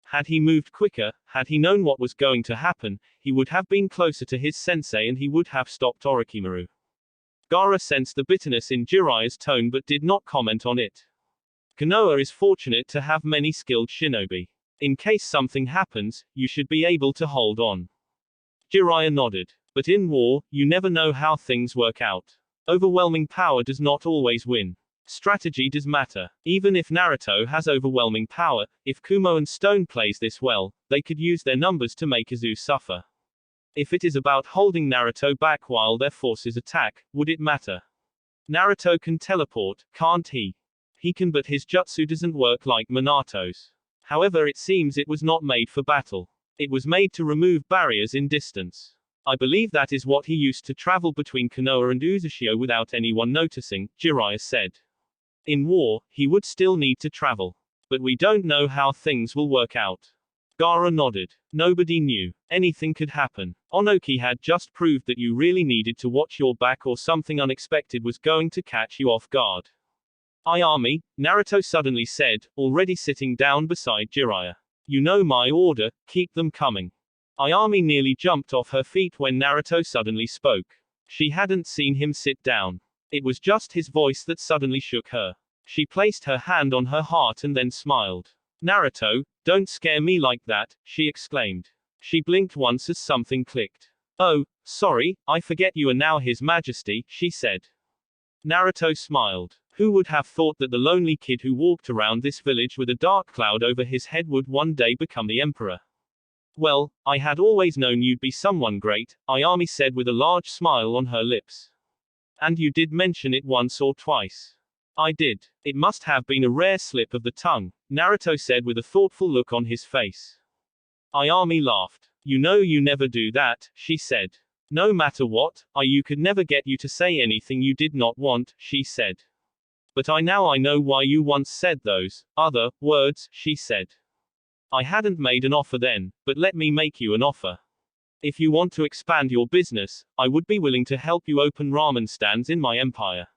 A: Had he moved quicker, had he known what was going to happen, he would have been closer to his sensei and he would have stopped Orochimaru. Gaara sensed the bitterness in Jiraiya's tone but did not comment on it. Konoha is fortunate to have many skilled shinobi. In case something happens, you should be able to hold on. Jiraiya nodded. But in war, you never know how things work out. Overwhelming power does not always win. Strategy does matter. Even if Naruto has overwhelming power, if Kumo and Stone plays this well, they could use their numbers to make Izu suffer. If it is about holding Naruto back while their forces attack, would it matter? Naruto can teleport, can't he? He can, but his jutsu doesn't work like Minato's. However, it seems it was not made for battle. It was made to remove barriers in distance. I believe that is what he used to travel between Konoha and Uzumaki without anyone noticing, Jiraiya said. In war, he would still need to travel. But we don't know how things will work out. Gaara nodded. Nobody knew. Anything could happen. Onoki had just proved that you really needed to watch your back or something unexpected was going to catch you off guard. Ayami, Naruto suddenly said, already sitting down beside Jiraiya. You know my order, keep them coming. Ayami nearly jumped off her feet when Naruto suddenly spoke. She hadn't seen him sit down. It was just his voice that suddenly shook her. She placed her hand on her heart and then smiled. Naruto, don't scare me like that, she exclaimed. She blinked once as something clicked. Oh, sorry, I forget you are now His Majesty, she said. Naruto smiled. Who would have thought that the lonely kid who walked around this village with a dark cloud over his head would one day become the emperor? Well, I had always known you'd be someone great, Ayami said with a large smile on her lips. And you did mention it once or twice. I did. It must have been a rare slip of the tongue, Naruto said with a thoughtful look on his face. Ayami laughed. You know you never do that, she said. No matter what, you could never get you to say anything you did not want, she said. But I know why you once said those other words, she said. I hadn't made an offer then, but let me make you an offer. If you want to expand your business, I would be willing to help you open ramen stands in my empire.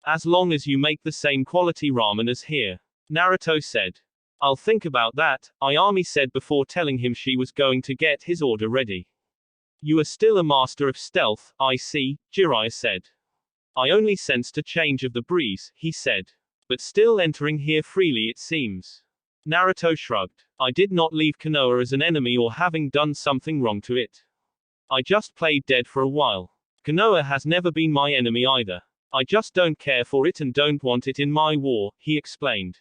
A: As long as you make the same quality ramen as here, Naruto said. I'll think about that, Ayami said before telling him she was going to get his order ready. You are still a master of stealth, I see, Jiraiya said. I only sensed a change of the breeze, he said. But still entering here freely it seems. Naruto shrugged. I did not leave Konoha as an enemy or having done something wrong to it. I just played dead for a while. Konoha has never been my enemy either. I just don't care for it and don't want it in my war, he explained.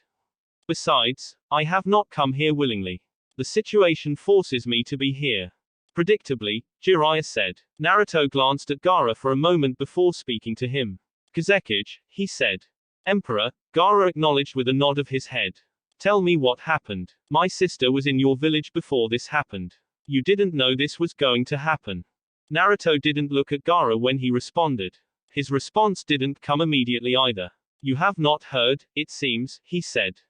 A: Besides, I have not come here willingly. The situation forces me to be here. Predictably, Jiraiya said. Naruto glanced at Gaara for a moment before speaking to him. Kazekage, he said. Emperor, Gaara acknowledged with a nod of his head. Tell me what happened. My sister was in your village before this happened. You didn't know this was going to happen. Naruto didn't look at Gaara when he responded. His response didn't come immediately either. You have not heard, it seems, he said.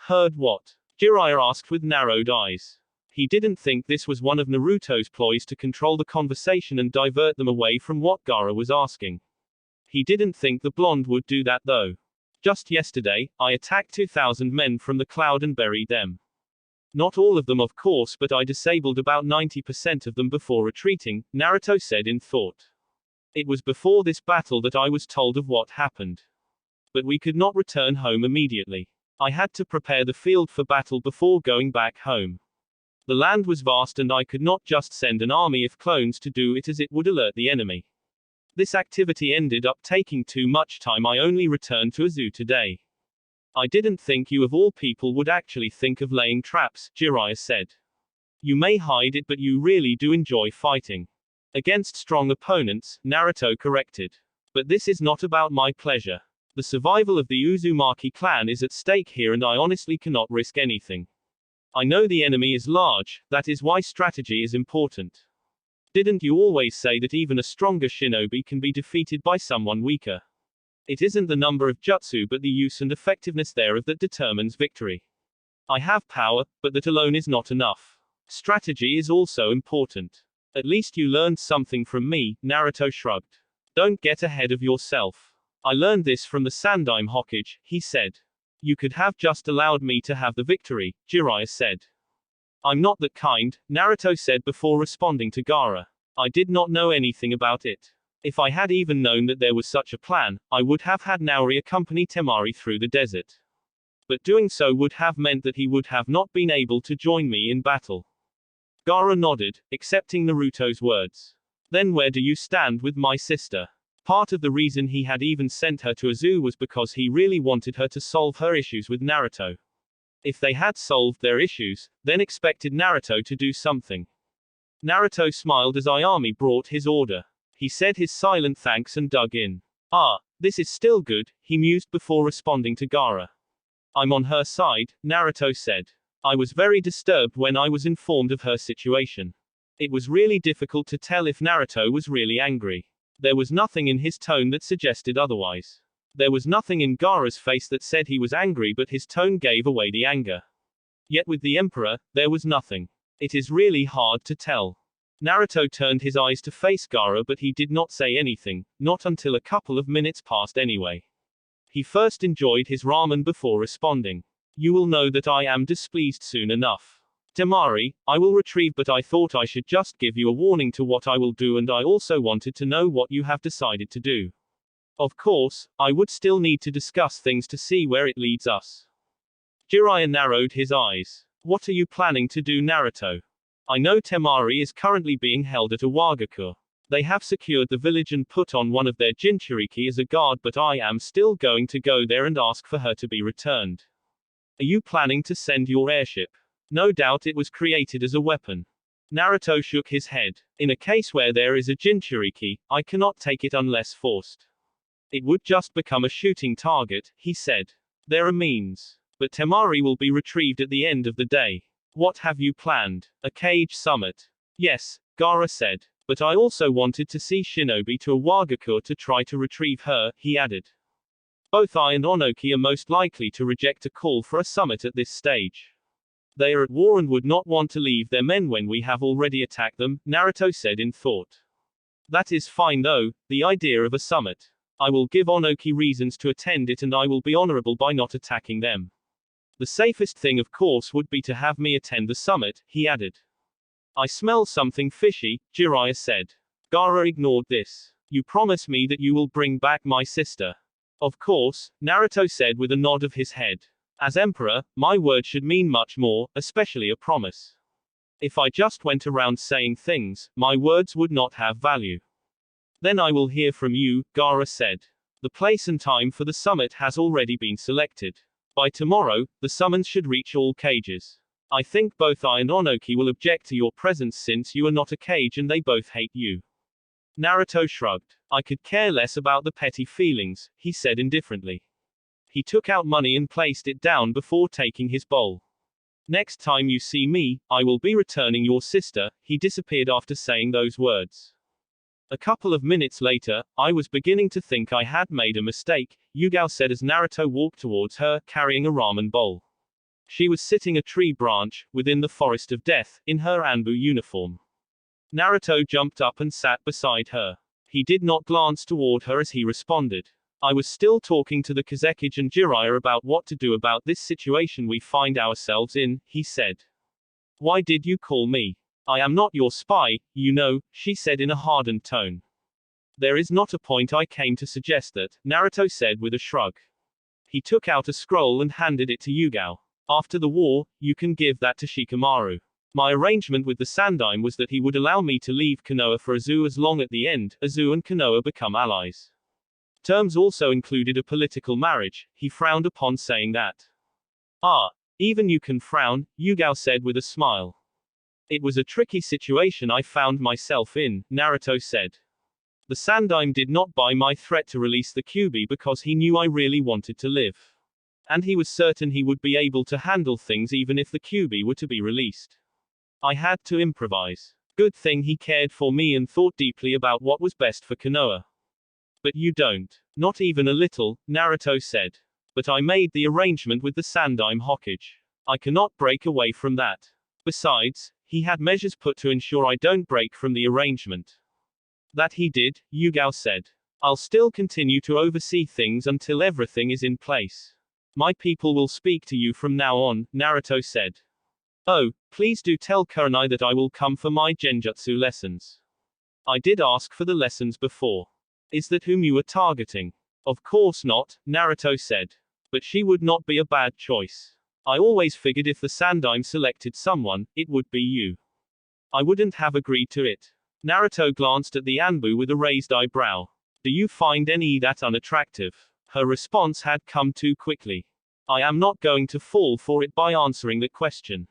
A: Heard what? Jiraiya asked with narrowed eyes. He didn't think this was one of Naruto's ploys to control the conversation and divert them away from what Gaara was asking. He didn't think the blonde would do that though. Just yesterday, I attacked 2,000 men from the cloud and buried them. Not all of them of course, but I disabled about 90% of them before retreating, Naruto said in thought. It was before this battle that I was told of what happened. But we could not return home immediately. I had to prepare the field for battle before going back home. The land was vast and I could not just send an army of clones to do it as it would alert the enemy. This activity ended up taking too much time. I only returned to Izu today. I didn't think you of all people would actually think of laying traps, Jiraiya said. You may hide it, but you really do enjoy fighting. Against strong opponents, Naruto corrected. But this is not about my pleasure. The survival of the Uzumaki clan is at stake here, and I honestly cannot risk anything. I know the enemy is large, that is why strategy is important. Didn't you always say that even a stronger shinobi can be defeated by someone weaker? It isn't the number of jutsu but the use and effectiveness thereof that determines victory. I have power, but that alone is not enough. Strategy is also important. At least you learned something from me, Naruto shrugged. Don't get ahead of yourself. I learned this from the Sandaime Hokage, he said. You could have just allowed me to have the victory, Jiraiya said. I'm not that kind, Naruto said before responding to Gaara. I did not know anything about it. If I had even known that there was such a plan, I would have had Naori accompany Temari through the desert. But doing so would have meant that he would have not been able to join me in battle. Gaara nodded, accepting Naruto's words. Then where do you stand with my sister? Part of the reason he had even sent her to Azu was because he really wanted her to solve her issues with Naruto. If they had solved their issues, then expected Naruto to do something. Naruto smiled as Ayami brought his order. He said his silent thanks and dug in. Ah, this is still good, he mused before responding to Gaara. I'm on her side, Naruto said. I was very disturbed when I was informed of her situation. It was really difficult to tell if Naruto was really angry. There was nothing in his tone that suggested otherwise. There was nothing in Gaara's face that said he was angry, but his tone gave away the anger. Yet with the Emperor, there was nothing. It is really hard to tell. Naruto turned his eyes to face Gaara, but he did not say anything, not until a couple of minutes passed anyway. He first enjoyed his ramen before responding. You will know that I am displeased soon enough. Temari, I will retrieve, but I thought I should just give you a warning to what I will do, and I also wanted to know what you have decided to do. Of course, I would still need to discuss things to see where it leads us. Jiraiya narrowed his eyes. What are you planning to do, Naruto? I know Temari is currently being held at Iwagakure. They have secured the village and put on one of their Jinchuriki as a guard, but I am still going to go there and ask for her to be returned. Are you planning to send your airship? No doubt it was created as a weapon. Naruto shook his head. In a case where there is a Jinchuriki, I cannot take it unless forced. It would just become a shooting target, he said. There are means. But Temari will be retrieved at the end of the day. What have you planned? A cage summit? Yes, Gaara said. But I also wanted to see Shinobi to Iwagakure to try to retrieve her, he added. Both I and Onoki are most likely to reject a call for a summit at this stage. They are at war and would not want to leave their men when we have already attacked them, Naruto said in thought. That is fine though, the idea of a summit. I will give Onoki reasons to attend it, and I will be honorable by not attacking them. The safest thing, of course, would be to have me attend the summit, he added. I smell something fishy, Jiraiya said. Gaara ignored this. You promise me that you will bring back my sister. Of course, Naruto said with a nod of his head. As Emperor, my word should mean much more, especially a promise. If I just went around saying things, my words would not have value. Then I will hear from you, Gaara said. The place and time for the summit has already been selected. By tomorrow, the summons should reach all cages. I think both I and Onoki will object to your presence since you are not a cage and they both hate you. Naruto shrugged. I could care less about the petty feelings, he said indifferently. He took out money and placed it down before taking his bowl. Next time you see me, I will be returning your sister. He disappeared after saying those words. A couple of minutes later, I was beginning to think I had made a mistake, Yugao said as Naruto walked towards her, carrying a ramen bowl. She was sitting a tree branch, within the forest of death, in her Anbu uniform. Naruto jumped up and sat beside her. He did not glance toward her as he responded. I was still talking to the Kazekage and Jiraiya about what to do about this situation we find ourselves in, he said. Why did you call me? I am not your spy, you know, she said in a hardened tone. There is not a point I came to suggest that, Naruto said with a shrug. He took out a scroll and handed it to Yugao. After the war, you can give that to Shikamaru. My arrangement with the Sandaime was that he would allow me to leave Konoha for Azu as long at the end, Azu and Konoha become allies. Terms also included a political marriage. He frowned upon saying that. Ah, even you can frown, Yugao said with a smile. It was a tricky situation I found myself in, Naruto said. The Sandaime did not buy my threat to release the Kyuubi because he knew I really wanted to live. And he was certain he would be able to handle things even if the Kyuubi were to be released. I had to improvise. Good thing he cared for me and thought deeply about what was best for Konoha. But you don't. Not even a little, Naruto said. But I made the arrangement with the Sandaime Hokage. I cannot break away from that. Besides, he had measures put to ensure I don't break from the arrangement. That he did, Yugao said. I'll still continue to oversee things until everything is in place. My people will speak to you from now on, Naruto said. Oh, please do tell Kurenai that I will come for my genjutsu lessons. I did ask for the lessons before. Is that whom you were targeting? Of course not, Naruto said. But she would not be a bad choice. I always figured if the Sandaime selected someone, it would be you. I wouldn't have agreed to it. Naruto glanced at the Anbu with a raised eyebrow. Do you find any that unattractive? Her response had come too quickly. I am not going to fall for it by answering that question.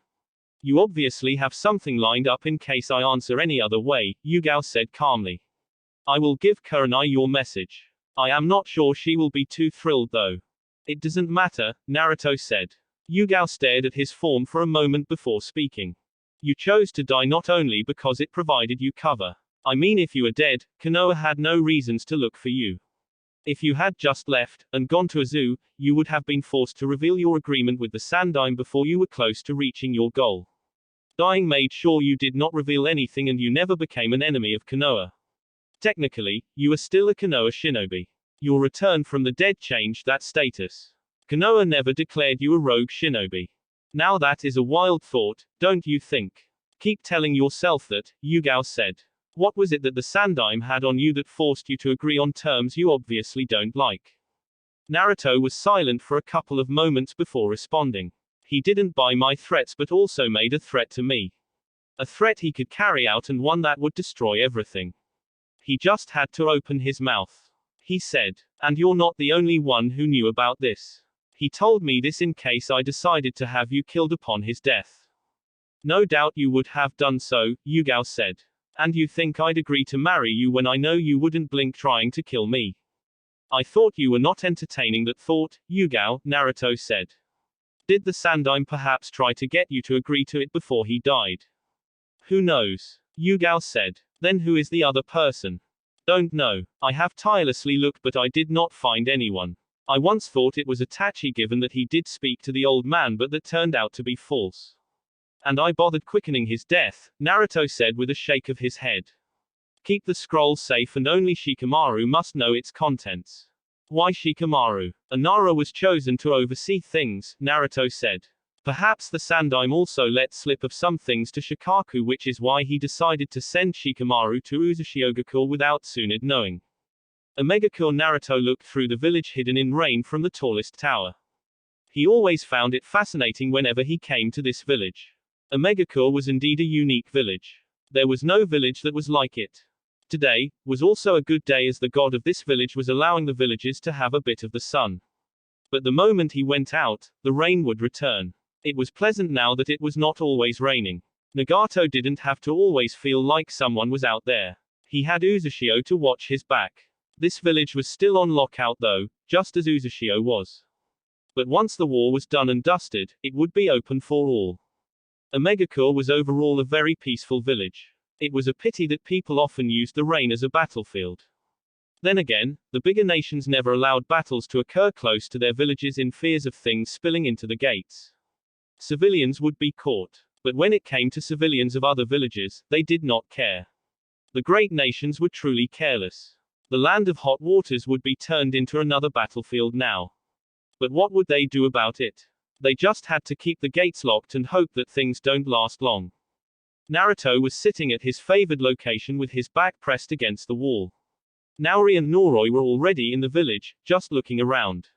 A: You obviously have something lined up in case I answer any other way, Yugao said calmly. I will give Kurenai your message. I am not sure she will be too thrilled though. It doesn't matter, Naruto said. Yugao stared at his form for a moment before speaking. You chose to die not only because it provided you cover. I mean if you were dead, Konoha had no reasons to look for you. If you had just left, and gone to a zoo, you would have been forced to reveal your agreement with the Sandaime before you were close to reaching your goal. Dying made sure you did not reveal anything and you never became an enemy of Konoha. Technically, you are still a Konoha shinobi. Your return from the dead changed that status. Konoha never declared you a rogue shinobi. Now that is a wild thought, don't you think? Keep telling yourself that, Yugao said. What was it that the Sandaime had on you that forced you to agree on terms you obviously don't like? Naruto was silent for a couple of moments before responding. He didn't buy my threats but also made a threat to me. A threat he could carry out and one that would destroy everything. He just had to open his mouth. He said, and you're not the only one who knew about this. He told me this in case I decided to have you killed upon his death. No doubt you would have done so, Yugao said. And you think I'd agree to marry you when I know you wouldn't blink trying to kill me? I thought you were not entertaining that thought, Yugao, Naruto said. Did the Sandaime perhaps try to get you to agree to it before he died? Who knows? Yugao said. Then who is the other person? Don't know. I have tirelessly looked but I did not find anyone. I once thought it was Itachi given that he did speak to the old man but that turned out to be false. And I bothered quickening his death, Naruto said with a shake of his head. Keep the scroll safe and only Shikamaru must know its contents. Why Shikamaru? Inara was chosen to oversee things, Naruto said. Perhaps the Sandaime also let slip of some things to Shikaku which is why he decided to send Shikamaru to Uzumaki without Tsunade knowing. Omegakure Naruto looked through the village hidden in rain from the tallest tower. He always found it fascinating whenever he came to this village. Omegakure was indeed a unique village. There was no village that was like it. Today was also a good day as the god of this village was allowing the villagers to have a bit of the sun. But the moment he went out, the rain would return. It was pleasant now that it was not always raining. Nagato didn't have to always feel like someone was out there. He had Uzushio to watch his back. This village was still on lockout though, just as Uzushio was. But once the war was done and dusted, it would be open for all. Omegakure was overall a very peaceful village. It was a pity that people often used the rain as a battlefield. Then again, the bigger nations never allowed battles to occur close to their villages in fears of things spilling into the gates. Civilians would be caught. But when it came to civilians of other villages, they did not care. The great nations were truly careless. The land of hot waters would be turned into another battlefield now. But what would they do about it? They just had to keep the gates locked and hope that things don't last long. Naruto was sitting at his favored location with his back pressed against the wall. Naori and Noroi were already in the village, just looking around.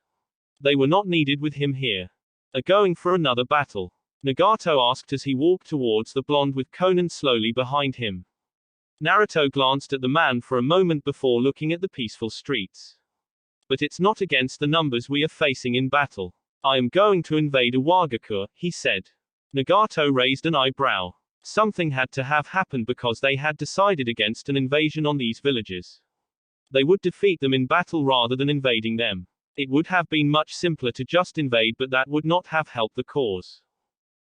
A: They were not needed with him here. Are going for another battle? Nagato asked as he walked towards the blonde with Konan slowly behind him. Naruto glanced at the man for a moment before looking at the peaceful streets. But it's not against the numbers we are facing in battle. I am going to invade Iwagakure, he said. Nagato raised an eyebrow. Something had to have happened because they had decided against an invasion on these villages. They would defeat them in battle rather than invading them. It would have been much simpler to just invade, but that would not have helped the cause.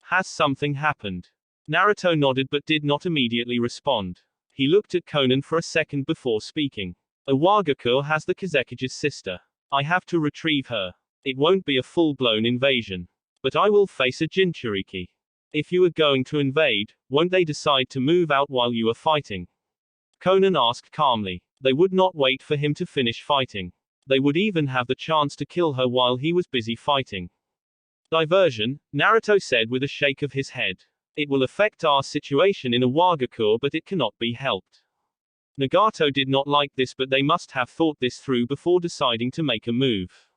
A: Has something happened? Naruto nodded but did not immediately respond. He looked at Conan for a second before speaking. Iwagakure has the Kazekige's sister. I have to retrieve her. It won't be a full-blown invasion. But I will face a Jinchuriki. If you are going to invade, won't they decide to move out while you are fighting? Conan asked calmly. They would not wait for him to finish fighting. They would even have the chance to kill her while he was busy fighting. Diversion, Naruto said with a shake of his head. It will affect our situation in Iwagakure, but it cannot be helped. Nagato did not like this, but they must have thought this through before deciding to make a move.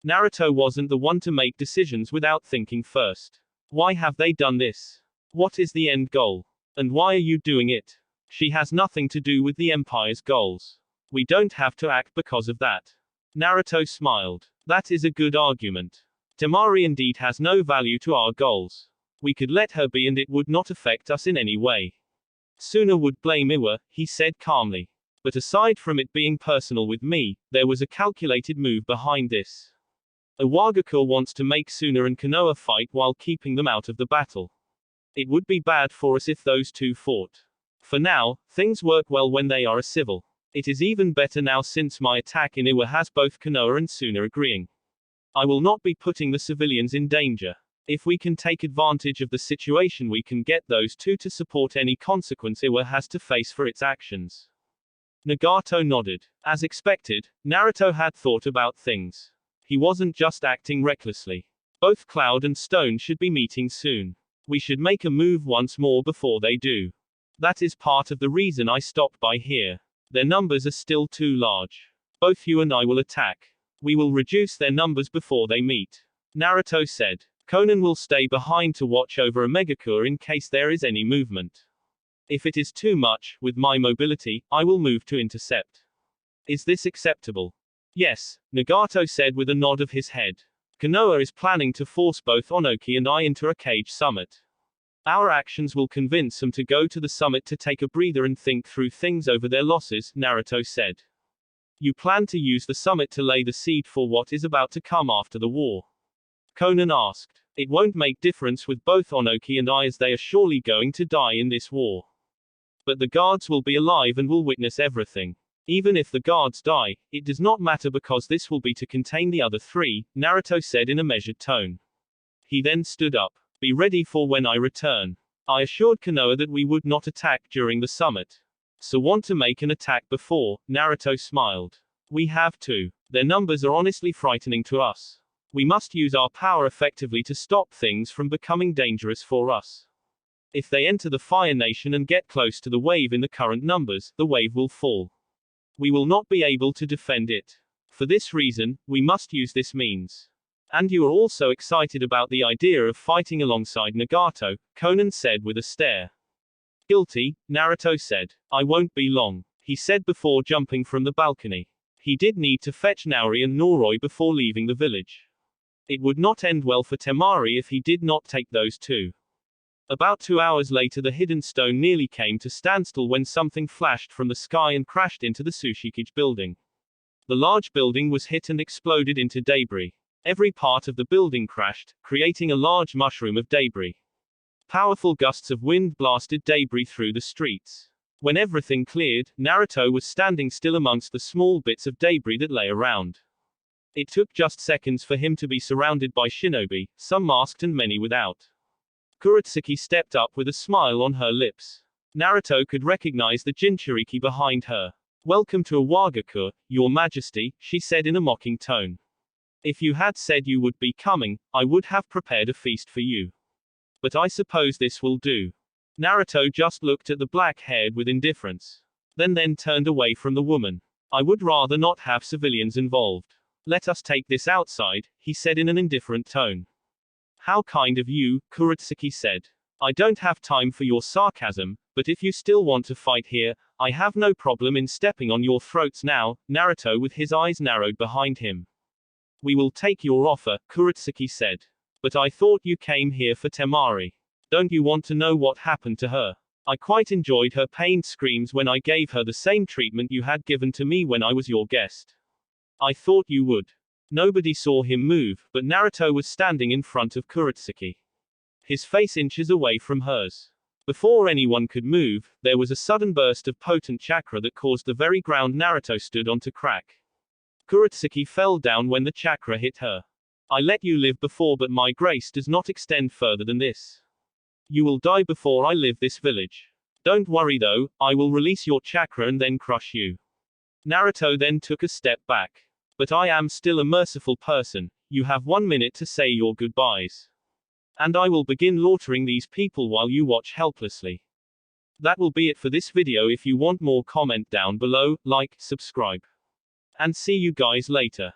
A: Naruto wasn't the one to make decisions without thinking first. Why have they done this? What is the end goal? And why are you doing it? She has nothing to do with the Empire's goals. We don't have to act because of that. Naruto smiled. That is a good argument. Temari indeed has no value to our goals. We could let her be and it would not affect us in any way. Suna would blame Iwa, he said calmly. But aside from it being personal with me, there was a calculated move behind this. Iwagakure wants to make Suna and Konoha fight while keeping them out of the battle. It would be bad for us if those two fought. For now, things work well when they are a civil. It is even better now since my attack in Iwa has both Konoha and Suna agreeing. I will not be putting the civilians in danger. If we can take advantage of the situation, we can get those two to support any consequence Iwa has to face for its actions. Nagato nodded. As expected, Naruto had thought about things. He wasn't just acting recklessly. Both Cloud and Stone should be meeting soon. We should make a move once more before they do. That is part of the reason I stopped by here. Their numbers are still too large. Both you and I will attack. We will reduce their numbers before they meet. Naruto said. Conan will stay behind to watch over Omegakure in case there is any movement. If it is too much, with my mobility, I will move to intercept. Is this acceptable? Yes, Nagato said with a nod of his head. Konoha is planning to force both Onoki and I into a cage summit. Our actions will convince them to go to the summit to take a breather and think through things over their losses, Naruto said. You plan to use the summit to lay the seed for what is about to come after the war? Conan asked. It won't make difference with both Onoki and I, as they are surely going to die in this war. But the guards will be alive and will witness everything. Even if the guards die, it does not matter because this will be to contain the other three, Naruto said in a measured tone. He then stood up. Be ready for when I return. I assured Konoha that we would not attack during the summit. So want to make an attack before, Naruto smiled. We have to. Their numbers are honestly frightening to us. We must use our power effectively to stop things from becoming dangerous for us. If they enter the Fire Nation and get close to the wave in the current numbers, the wave will fall. We will not be able to defend it. For this reason, we must use this means. And you are also excited about the idea of fighting alongside Nagato, Conan said with a stare. Guilty, Naruto said. I won't be long, he said before jumping from the balcony. He did need to fetch Naori and Noroi before leaving the village. It would not end well for Temari if he did not take those two. About 2 hours later, the hidden stone nearly came to standstill when something flashed from the sky and crashed into the Sushikage building. The large building was hit and exploded into debris. Every part of the building crashed, creating a large mushroom of debris. Powerful gusts of wind blasted debris through the streets. When everything cleared, Naruto was standing still amongst the small bits of debris that lay around. It took just seconds for him to be surrounded by shinobi, some masked and many without. Kurotsuki stepped up with a smile on her lips. Naruto could recognize the Jinchuriki behind her. Welcome to Iwagakure, Your Majesty, she said in a mocking tone. If you had said you would be coming, I would have prepared a feast for you. But I suppose this will do. Naruto just looked at the black-haired with indifference. Then turned away from the woman. I would rather not have civilians involved. Let us take this outside, he said in an indifferent tone. How kind of you, Kurotsuki said. I don't have time for your sarcasm, but if you still want to fight here, I have no problem in stepping on your throats now, Naruto with his eyes narrowed behind him. We will take your offer, Kurotsuki said. But I thought you came here for Temari. Don't you want to know what happened to her? I quite enjoyed her pained screams when I gave her the same treatment you had given to me when I was your guest. I thought you would. Nobody saw him move, but Naruto was standing in front of Kurotsuki. His face inches away from hers. Before anyone could move, there was a sudden burst of potent chakra that caused the very ground Naruto stood on to crack. Kurotsuki fell down when the chakra hit her. I let you live before, but my grace does not extend further than this. You will die before I leave this village. Don't worry though, I will release your chakra and then crush you. Naruto then took a step back. But I am still a merciful person. You have 1 minute to say your goodbyes. And I will begin slaughtering these people while you watch helplessly. That will be it for this video. If you want more, comment down below, like, subscribe. And see you guys later.